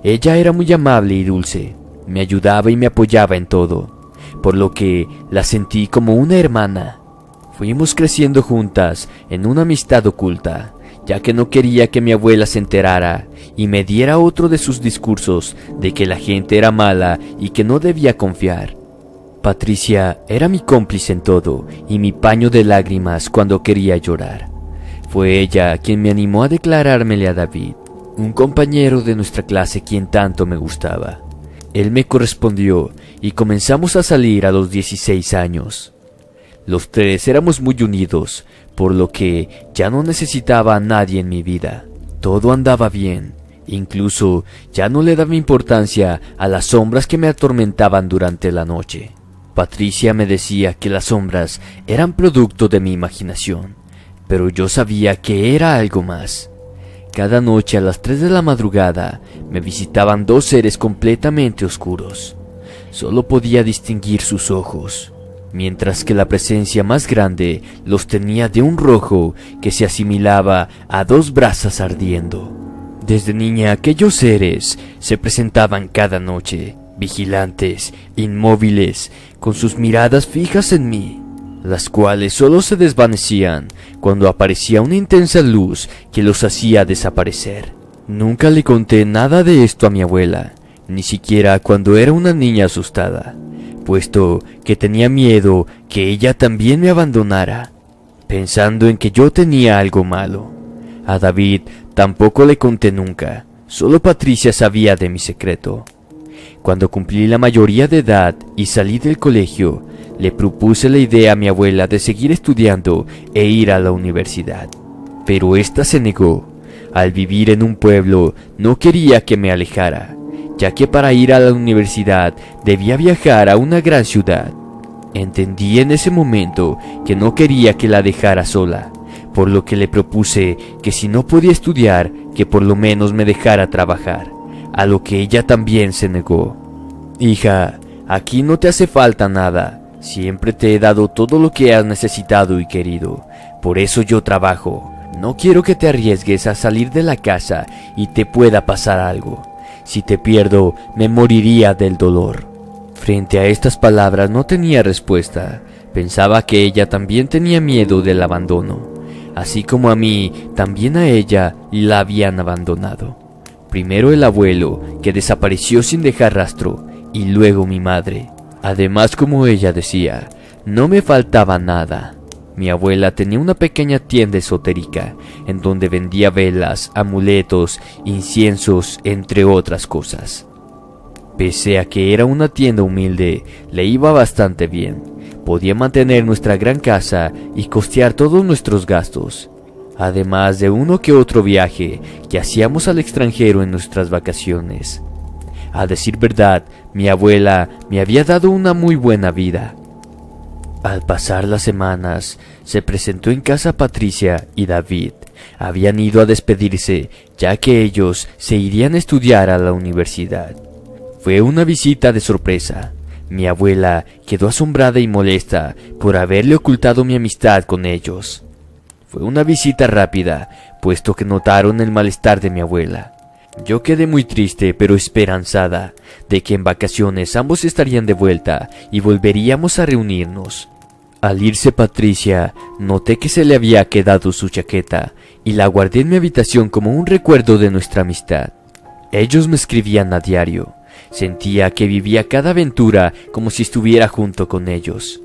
Ella era muy amable y dulce, me ayudaba y me apoyaba en todo, por lo que la sentí como una hermana. Fuimos creciendo juntas en una amistad oculta, ya que no quería que mi abuela se enterara y me diera otro de sus discursos de que la gente era mala y que no debía confiar. Patricia era mi cómplice en todo y mi paño de lágrimas cuando quería llorar. Fue ella quien me animó a declarármele a David, un compañero de nuestra clase quien tanto me gustaba. Él me correspondió y comenzamos a salir a los 16 años. Los tres éramos muy unidos, por lo que ya no necesitaba a nadie en mi vida. Todo andaba bien, incluso ya no le daba importancia a las sombras que me atormentaban durante la noche. Patricia me decía que las sombras eran producto de mi imaginación, pero yo sabía que era algo más. Cada noche a las 3 de la madrugada me visitaban dos seres completamente oscuros. Solo podía distinguir sus ojos, mientras que la presencia más grande los tenía de un rojo que se asimilaba a 2 brasas ardiendo. Desde niña aquellos seres se presentaban cada noche, vigilantes, inmóviles, con sus miradas fijas en mí, las cuales solo se desvanecían cuando aparecía una intensa luz que los hacía desaparecer. Nunca le conté nada de esto a mi abuela, ni siquiera cuando era una niña asustada, puesto que tenía miedo que ella también me abandonara, pensando en que yo tenía algo malo. A David tampoco le conté nunca, solo Patricia sabía de mi secreto. Cuando cumplí la mayoría de edad y salí del colegio, le propuse la idea a mi abuela de seguir estudiando e ir a la universidad, pero ésta se negó. Al vivir en un pueblo, no quería que me alejara, ya que para ir a la universidad debía viajar a una gran ciudad. Entendí en ese momento que no quería que la dejara sola, por lo que le propuse que si no podía estudiar, que por lo menos me dejara trabajar, a lo que ella también se negó. Hija, aquí no te hace falta nada, siempre te he dado todo lo que has necesitado y querido, por eso yo trabajo. No quiero que te arriesgues a salir de la casa y te pueda pasar algo. Si te pierdo, me moriría del dolor. Frente a estas palabras no tenía respuesta. Pensaba que ella también tenía miedo del abandono, así como a mí, también a ella la habían abandonado. Primero el abuelo, que desapareció sin dejar rastro, y luego mi madre. Además, como ella decía, no me faltaba nada. Mi abuela tenía una pequeña tienda esotérica, en donde vendía velas, amuletos, inciensos, entre otras cosas. Pese a que era una tienda humilde, le iba bastante bien. Podía mantener nuestra gran casa y costear todos nuestros gastos, además de uno que otro viaje que hacíamos al extranjero en nuestras vacaciones. A decir verdad, mi abuela me había dado una muy buena vida. Al pasar las semanas, se presentó en casa Patricia y David, Habían ido a despedirse, ya que ellos se irían a estudiar a la universidad. Fue una visita de sorpresa. Mi abuela quedó asombrada y molesta por haberle ocultado mi amistad con ellos. Fue una visita rápida, puesto que notaron el malestar de mi abuela. Yo quedé muy triste pero esperanzada de que en vacaciones ambos estarían de vuelta y volveríamos a reunirnos. Al irse Patricia, noté que se le había quedado su chaqueta y la guardé en mi habitación como un recuerdo de nuestra amistad. Ellos me escribían a diario. Sentía que vivía cada aventura como si estuviera junto con ellos.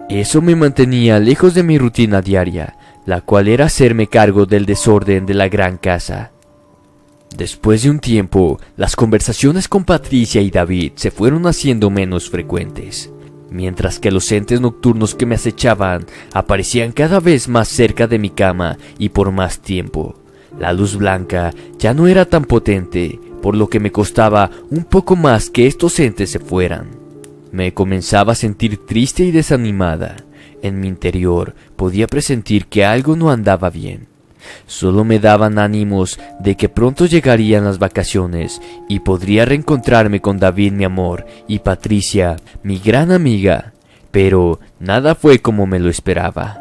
Eso me mantenía lejos de mi rutina diaria, la cual era hacerme cargo del desorden de la gran casa. Después de un tiempo, las conversaciones con Patricia y David se fueron haciendo menos frecuentes, mientras que los entes nocturnos que me acechaban aparecían cada vez más cerca de mi cama y por más tiempo. La luz blanca ya no era tan potente, por lo que me costaba un poco más que estos entes se fueran. Me comenzaba a sentir triste y desanimada. En mi interior podía presentir que algo no andaba bien. Solo me daban ánimos de que pronto llegarían las vacaciones y podría reencontrarme con David, mi amor, y Patricia, mi gran amiga. Pero nada fue como me lo esperaba.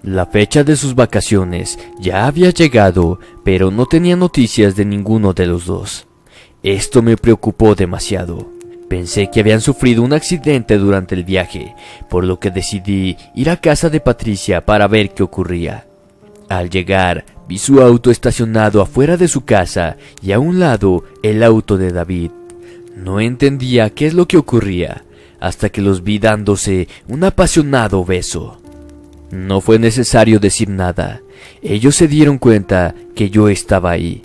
La fecha de sus vacaciones ya había llegado, pero no tenía noticias de ninguno de los dos. Esto me preocupó demasiado. Pensé que habían sufrido un accidente durante el viaje, por lo que decidí ir a casa de Patricia para ver qué ocurría. Al llegar, vi su auto estacionado afuera de su casa y a un lado el auto de David. No entendía qué es lo que ocurría, hasta que los vi dándose un apasionado beso. No fue necesario decir nada. Ellos se dieron cuenta que yo estaba ahí.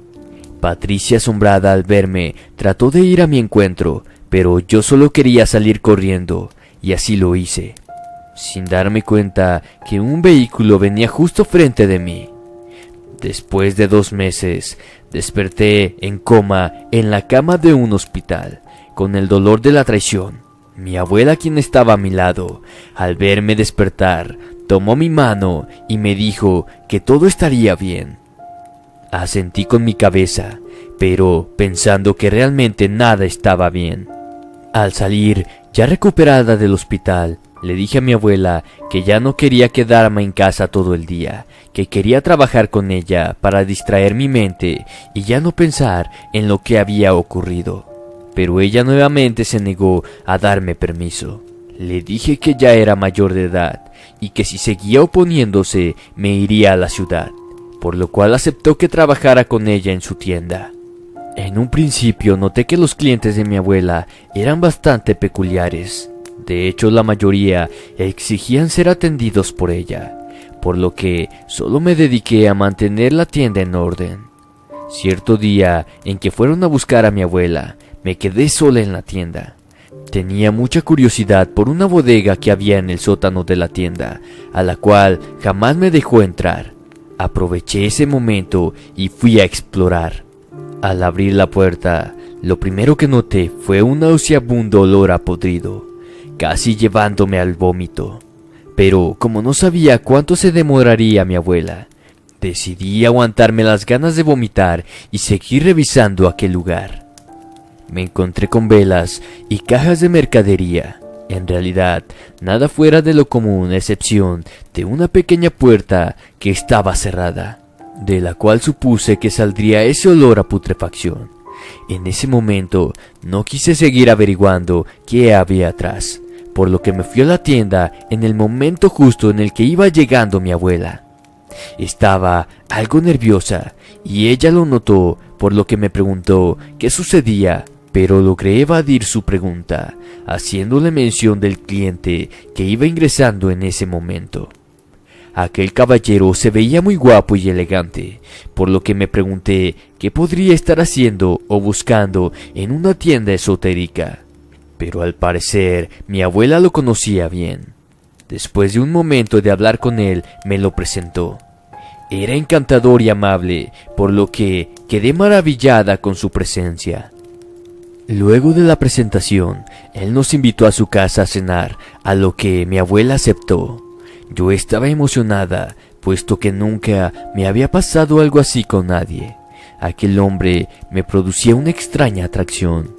Patricia, asombrada al verme, trató de ir a mi encuentro, pero yo solo quería salir corriendo, y así lo hice, sin darme cuenta que un vehículo venía justo frente de mí. Después de 2 meses, desperté en coma en la cama de un hospital, con el dolor de la traición. Mi abuela, quien estaba a mi lado, al verme despertar, tomó mi mano y me dijo que todo estaría bien. Asentí con mi cabeza, pero pensando que realmente nada estaba bien. Al salir, ya recuperada del hospital, le dije a mi abuela que ya no quería quedarme en casa todo el día, que quería trabajar con ella para distraer mi mente y ya no pensar en lo que había ocurrido. Pero ella nuevamente se negó a darme permiso. Le dije que ya era mayor de edad y que si seguía oponiéndose me iría a la ciudad, por lo cual aceptó que trabajara con ella en su tienda. En un principio noté que los clientes de mi abuela eran bastante peculiares. De hecho, la mayoría exigían ser atendidos por ella, por lo que solo me dediqué a mantener la tienda en orden. Cierto día en que fueron a buscar a mi abuela, me quedé sola en la tienda. Tenía mucha curiosidad por una bodega que había en el sótano de la tienda, a la cual jamás me dejó entrar. Aproveché ese momento y fui a explorar. Al abrir la puerta, lo primero que noté fue un nauseabundo olor a podrido, casi llevándome al vómito. Pero como no sabía cuánto se demoraría mi abuela, decidí aguantarme las ganas de vomitar y seguir revisando aquel lugar. Me encontré con velas y cajas de mercadería. En realidad, nada fuera de lo común, a excepción de una pequeña puerta que estaba cerrada, de la cual supuse que saldría ese olor a putrefacción. En ese momento, no quise seguir averiguando qué había atrás, por lo que me fui a la tienda en el momento justo en el que iba llegando mi abuela. Estaba algo nerviosa y ella lo notó, por lo que me preguntó qué sucedía, pero logré evadir su pregunta, haciéndole mención del cliente que iba ingresando en ese momento. Aquel caballero se veía muy guapo y elegante, por lo que me pregunté qué podría estar haciendo o buscando en una tienda esotérica. Pero al parecer mi abuela lo conocía bien. Después de un momento de hablar con él, me lo presentó. Era encantador y amable, por lo que quedé maravillada con su presencia. Luego de la presentación, él nos invitó a su casa a cenar, a lo que mi abuela aceptó. Yo estaba emocionada, puesto que nunca me había pasado algo así con nadie. Aquel hombre me producía una extraña atracción.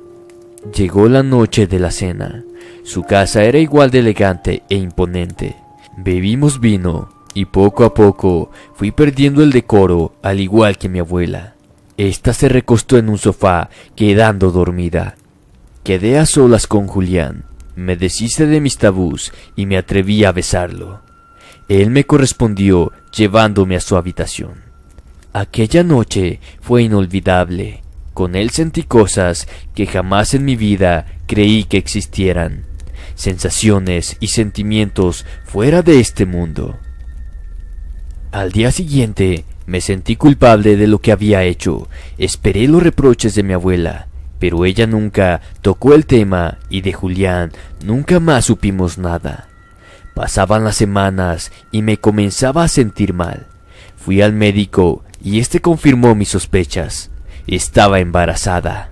Llegó la noche de la cena. Su casa era igual de elegante e imponente. Bebimos vino y poco a poco fui perdiendo el decoro, al igual que mi abuela. Esta se recostó en un sofá, quedando dormida. Quedé a solas con Julián. Me deshice de mis tabús y me atreví a besarlo. Él me correspondió llevándome a su habitación. Aquella noche fue inolvidable. Con él sentí cosas que jamás en mi vida creí que existieran. Sensaciones y sentimientos fuera de este mundo. Al día siguiente me sentí culpable de lo que había hecho. Esperé los reproches de mi abuela, pero ella nunca tocó el tema y de Julián nunca más supimos nada. Pasaban las semanas y me comenzaba a sentir mal. Fui al médico y este confirmó mis sospechas. Estaba embarazada.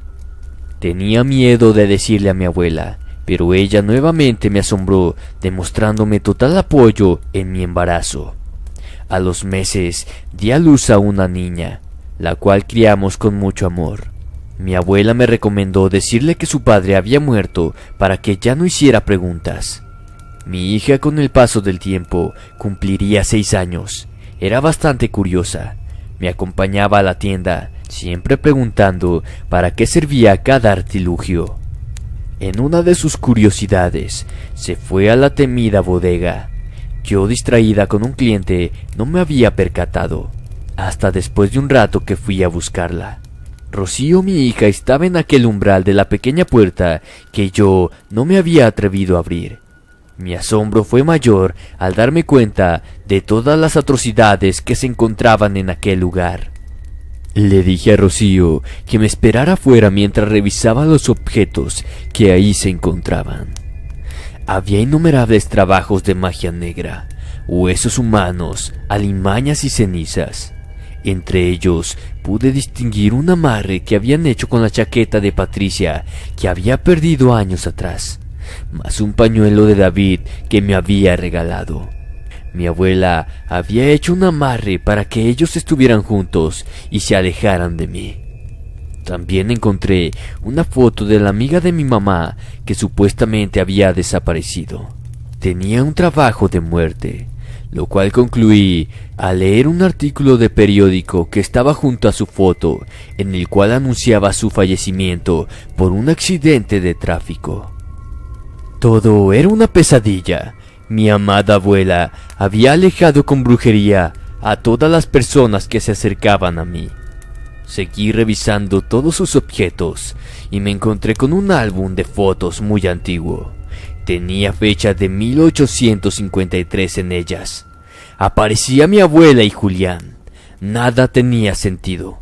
Tenía miedo de decirle a mi abuela, pero ella nuevamente me asombró, demostrándome total apoyo en mi embarazo. A los meses di a luz a una niña, la cual criamos con mucho amor. Mi abuela me recomendó decirle que su padre había muerto para que ya no hiciera preguntas. Mi hija, con el paso del tiempo, cumpliría 6 años. Era bastante curiosa. Me acompañaba a la tienda, siempre preguntando para qué servía cada artilugio. En una de sus curiosidades, se fue a la temida bodega. Yo, distraída con un cliente, no me había percatado, hasta después de un rato que fui a buscarla. Rocío, mi hija, estaba en aquel umbral de la pequeña puerta que yo no me había atrevido a abrir. Mi asombro fue mayor al darme cuenta de todas las atrocidades que se encontraban en aquel lugar. Le dije a Rocío que me esperara afuera mientras revisaba los objetos que ahí se encontraban. Había innumerables trabajos de magia negra, huesos humanos, alimañas y cenizas. Entre ellos pude distinguir un amarre que habían hecho con la chaqueta de Patricia, que había perdido años atrás, más un pañuelo de David que me había regalado. Mi abuela había hecho un amarre para que ellos estuvieran juntos y se alejaran de mí. También encontré una foto de la amiga de mi mamá que supuestamente había desaparecido. Tenía un trabajo de muerte, lo cual concluí al leer un artículo de periódico que estaba junto a su foto, en el cual anunciaba su fallecimiento por un accidente de tráfico. Todo era una pesadilla. Mi amada abuela había alejado con brujería a todas las personas que se acercaban a mí. Seguí revisando todos sus objetos y me encontré con un álbum de fotos muy antiguo. Tenía fecha de 1853 en ellas. Aparecía mi abuela y Julián. Nada tenía sentido.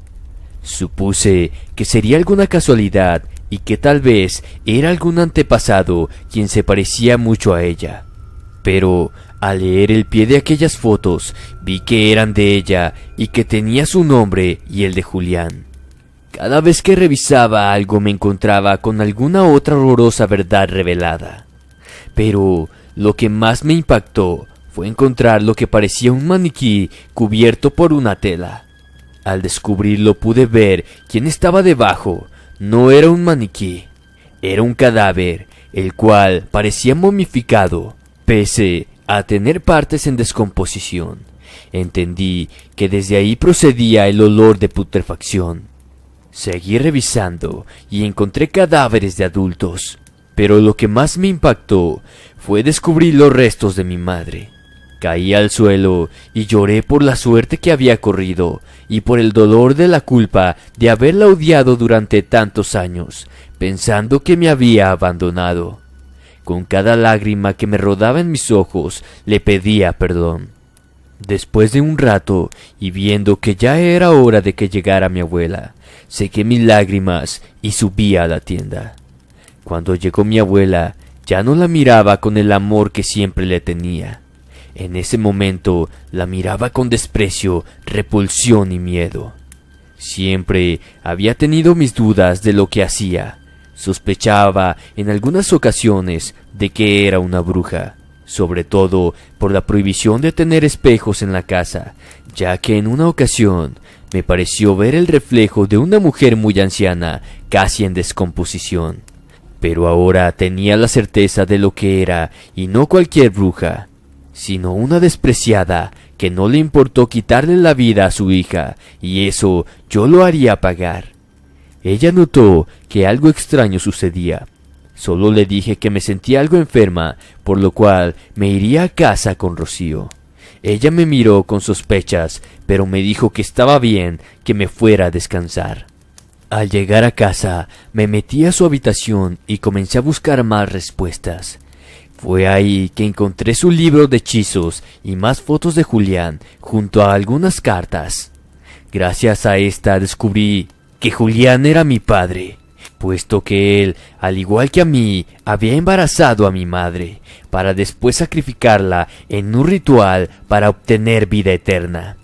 Supuse que sería alguna casualidad y que tal vez era algún antepasado quien se parecía mucho a ella. Pero al leer el pie de aquellas fotos vi que eran de ella y que tenía su nombre y el de Julián. Cada vez que revisaba algo me encontraba con alguna otra horrorosa verdad revelada. Pero lo que más me impactó fue encontrar lo que parecía un maniquí cubierto por una tela. Al descubrirlo pude ver quién estaba debajo. No era un maniquí, era un cadáver, el cual parecía momificado, pese a tener partes en descomposición. Entendí que desde ahí procedía el olor de putrefacción. Seguí revisando y encontré cadáveres de adultos, pero lo que más me impactó fue descubrir los restos de mi madre. Caí al suelo y lloré por la suerte que había corrido y por el dolor de la culpa de haberla odiado durante tantos años, pensando que me había abandonado. Con cada lágrima que me rodaba en mis ojos, le pedía perdón. Después de un rato, y viendo que ya era hora de que llegara mi abuela, sequé mis lágrimas y subí a la tienda. Cuando llegó mi abuela, ya no la miraba con el amor que siempre le tenía. En ese momento la miraba con desprecio, repulsión y miedo. Siempre había tenido mis dudas de lo que hacía. Sospechaba en algunas ocasiones de que era una bruja, sobre todo por la prohibición de tener espejos en la casa, ya que en una ocasión me pareció ver el reflejo de una mujer muy anciana, casi en descomposición. Pero ahora tenía la certeza de lo que era, y no cualquier bruja, sino una despreciada que no le importó quitarle la vida a su hija, y eso yo lo haría pagar. Ella notó que algo extraño sucedía. Solo le dije que me sentía algo enferma, por lo cual me iría a casa con Rocío. Ella me miró con sospechas, pero me dijo que estaba bien, que me fuera a descansar. Al llegar a casa, me metí a su habitación y comencé a buscar más respuestas. Fue ahí que encontré su libro de hechizos y más fotos de Julián, junto a algunas cartas. Gracias a esta descubrí que Julián era mi padre, puesto que él, al igual que a mí, había embarazado a mi madre, para después sacrificarla en un ritual para obtener vida eterna.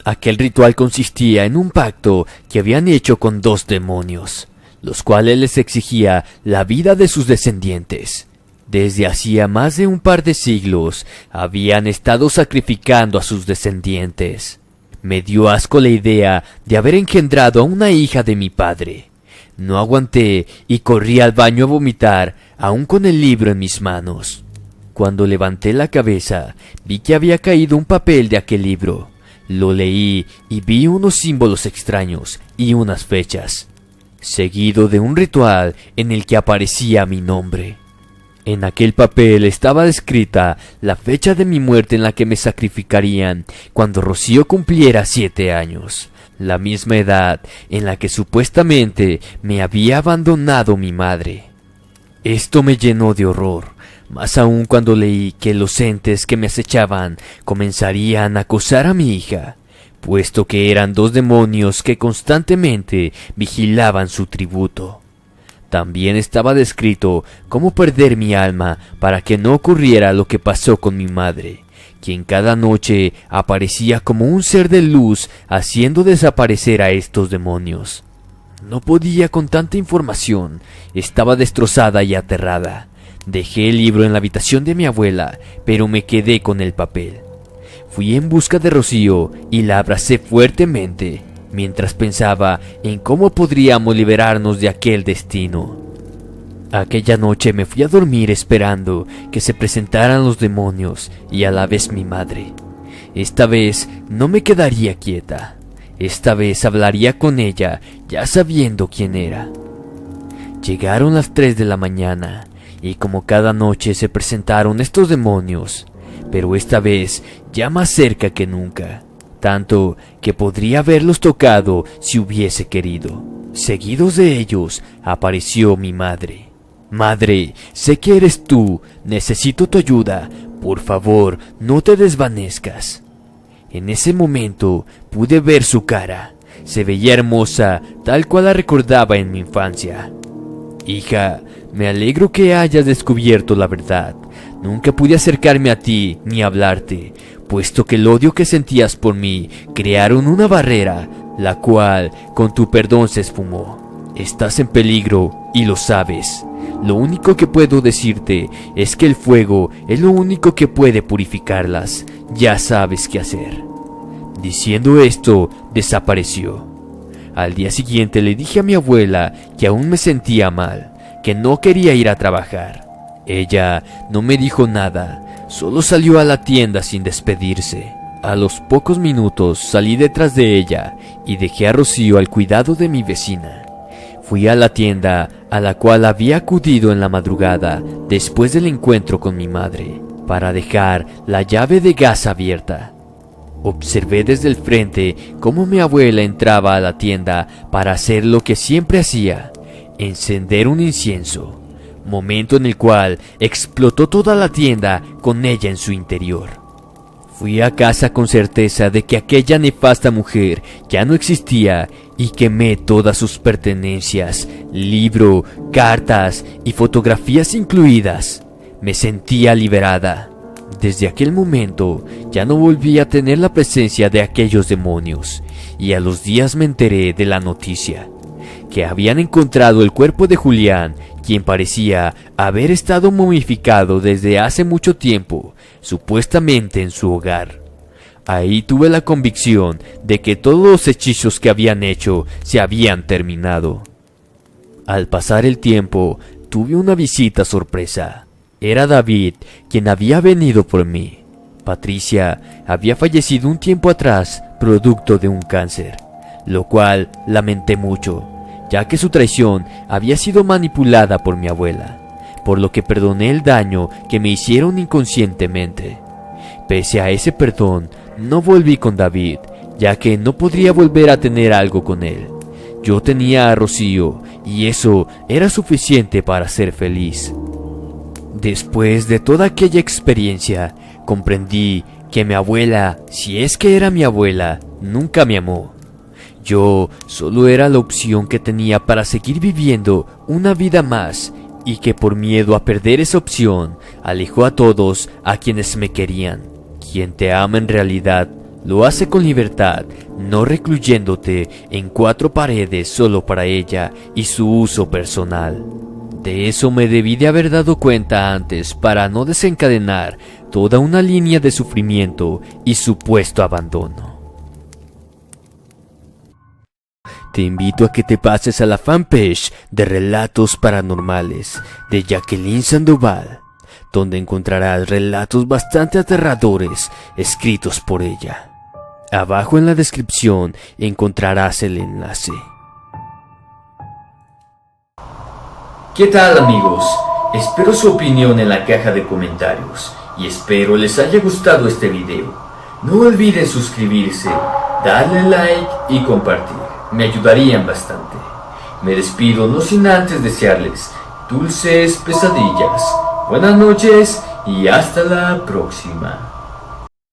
Aquel ritual consistía en un pacto que habían hecho con 2 demonios, los cuales les exigía la vida de sus descendientes. Desde hacía más de un par de siglos habían estado sacrificando a sus descendientes. Me dio asco la idea de haber engendrado a una hija de mi padre. No aguanté y corrí al baño a vomitar, aún con el libro en mis manos. Cuando levanté la cabeza, vi que había caído un papel de aquel libro. Lo leí y vi unos símbolos extraños y unas fechas, seguido de un ritual en el que aparecía mi nombre. En aquel papel estaba descrita la fecha de mi muerte en la que me sacrificarían cuando Rocío cumpliera 7 años, la misma edad en la que supuestamente me había abandonado mi madre. Esto me llenó de horror, más aún cuando leí que los entes que me acechaban comenzarían a acosar a mi hija, puesto que eran 2 demonios que constantemente vigilaban su tributo. También estaba descrito cómo perder mi alma para que no ocurriera lo que pasó con mi madre, quien cada noche aparecía como un ser de luz haciendo desaparecer a estos demonios. No podía con tanta información, estaba destrozada y aterrada. Dejé el libro en la habitación de mi abuela, pero me quedé con el papel. Fui en busca de Rocío y la abracé fuertemente, mientras pensaba en cómo podríamos liberarnos de aquel destino. Aquella noche me fui a dormir esperando que se presentaran los demonios y a la vez mi madre. Esta vez no me quedaría quieta. Esta vez hablaría con ella, ya sabiendo quién era. Llegaron las 3 de la mañana, y como cada noche se presentaron estos demonios, pero esta vez ya más cerca que nunca, tanto que podría haberlos tocado si hubiese querido. Seguidos de ellos apareció mi madre. «Madre, sé que eres tú, necesito tu ayuda, por favor, no te desvanezcas». En ese momento pude ver su cara, se veía hermosa, tal cual la recordaba en mi infancia. «Hija, me alegro que hayas descubierto la verdad. Nunca pude acercarme a ti ni hablarte, puesto que el odio que sentías por mí crearon una barrera, la cual, con tu perdón, se esfumó. Estás en peligro y lo sabes. Lo único que puedo decirte es que el fuego es lo único que puede purificarlas. Ya sabes qué hacer». Diciendo esto, desapareció. Al día siguiente le dije a mi abuela que aún me sentía mal, que no quería ir a trabajar. Ella no me dijo nada, solo salió a la tienda sin despedirse. A los pocos minutos salí detrás de ella y dejé a Rocío al cuidado de mi vecina. Fui a la tienda a la cual había acudido en la madrugada después del encuentro con mi madre, para dejar la llave de gas abierta. Observé desde el frente cómo mi abuela entraba a la tienda para hacer lo que siempre hacía, encender un incienso, momento en el cual explotó toda la tienda con ella en su interior. Fui a casa con certeza de que aquella nefasta mujer ya no existía y quemé todas sus pertenencias, libro, cartas y fotografías incluidas. Me sentía liberada. Desde aquel momento ya no volví a tener la presencia de aquellos demonios, y a los días me enteré de la noticia, que habían encontrado el cuerpo de Julián quien parecía haber estado momificado desde hace mucho tiempo, supuestamente en su hogar. Ahí tuve la convicción de que todos los hechizos que habían hecho se habían terminado. Al pasar el tiempo, tuve una visita sorpresa. Era David, quien había venido por mí. Patricia había fallecido un tiempo atrás, producto de un cáncer, lo cual lamenté mucho, ya que su traición había sido manipulada por mi abuela, por lo que perdoné el daño que me hicieron inconscientemente. Pese a ese perdón, no volví con David, ya que no podría volver a tener algo con él. Yo tenía a Rocío, y eso era suficiente para ser feliz. Después de toda aquella experiencia, comprendí que mi abuela, si es que era mi abuela, nunca me amó. Yo solo era la opción que tenía para seguir viviendo una vida más, y que por miedo a perder esa opción, alejó a todos a quienes me querían. Quien te ama en realidad, lo hace con libertad, no recluyéndote en 4 paredes solo para ella y su uso personal. De eso me debí de haber dado cuenta antes para no desencadenar toda una línea de sufrimiento y supuesto abandono. Te invito a que te pases a la fanpage de Relatos Paranormales de Jacqueline Sandoval, donde encontrarás relatos bastante aterradores escritos por ella. Abajo en la descripción encontrarás el enlace. ¿Qué tal, amigos? Espero su opinión en la caja de comentarios y espero les haya gustado este video. No olviden suscribirse, darle like y compartir, me ayudarían bastante. Me despido no sin antes desearles dulces pesadillas, buenas noches y hasta la próxima.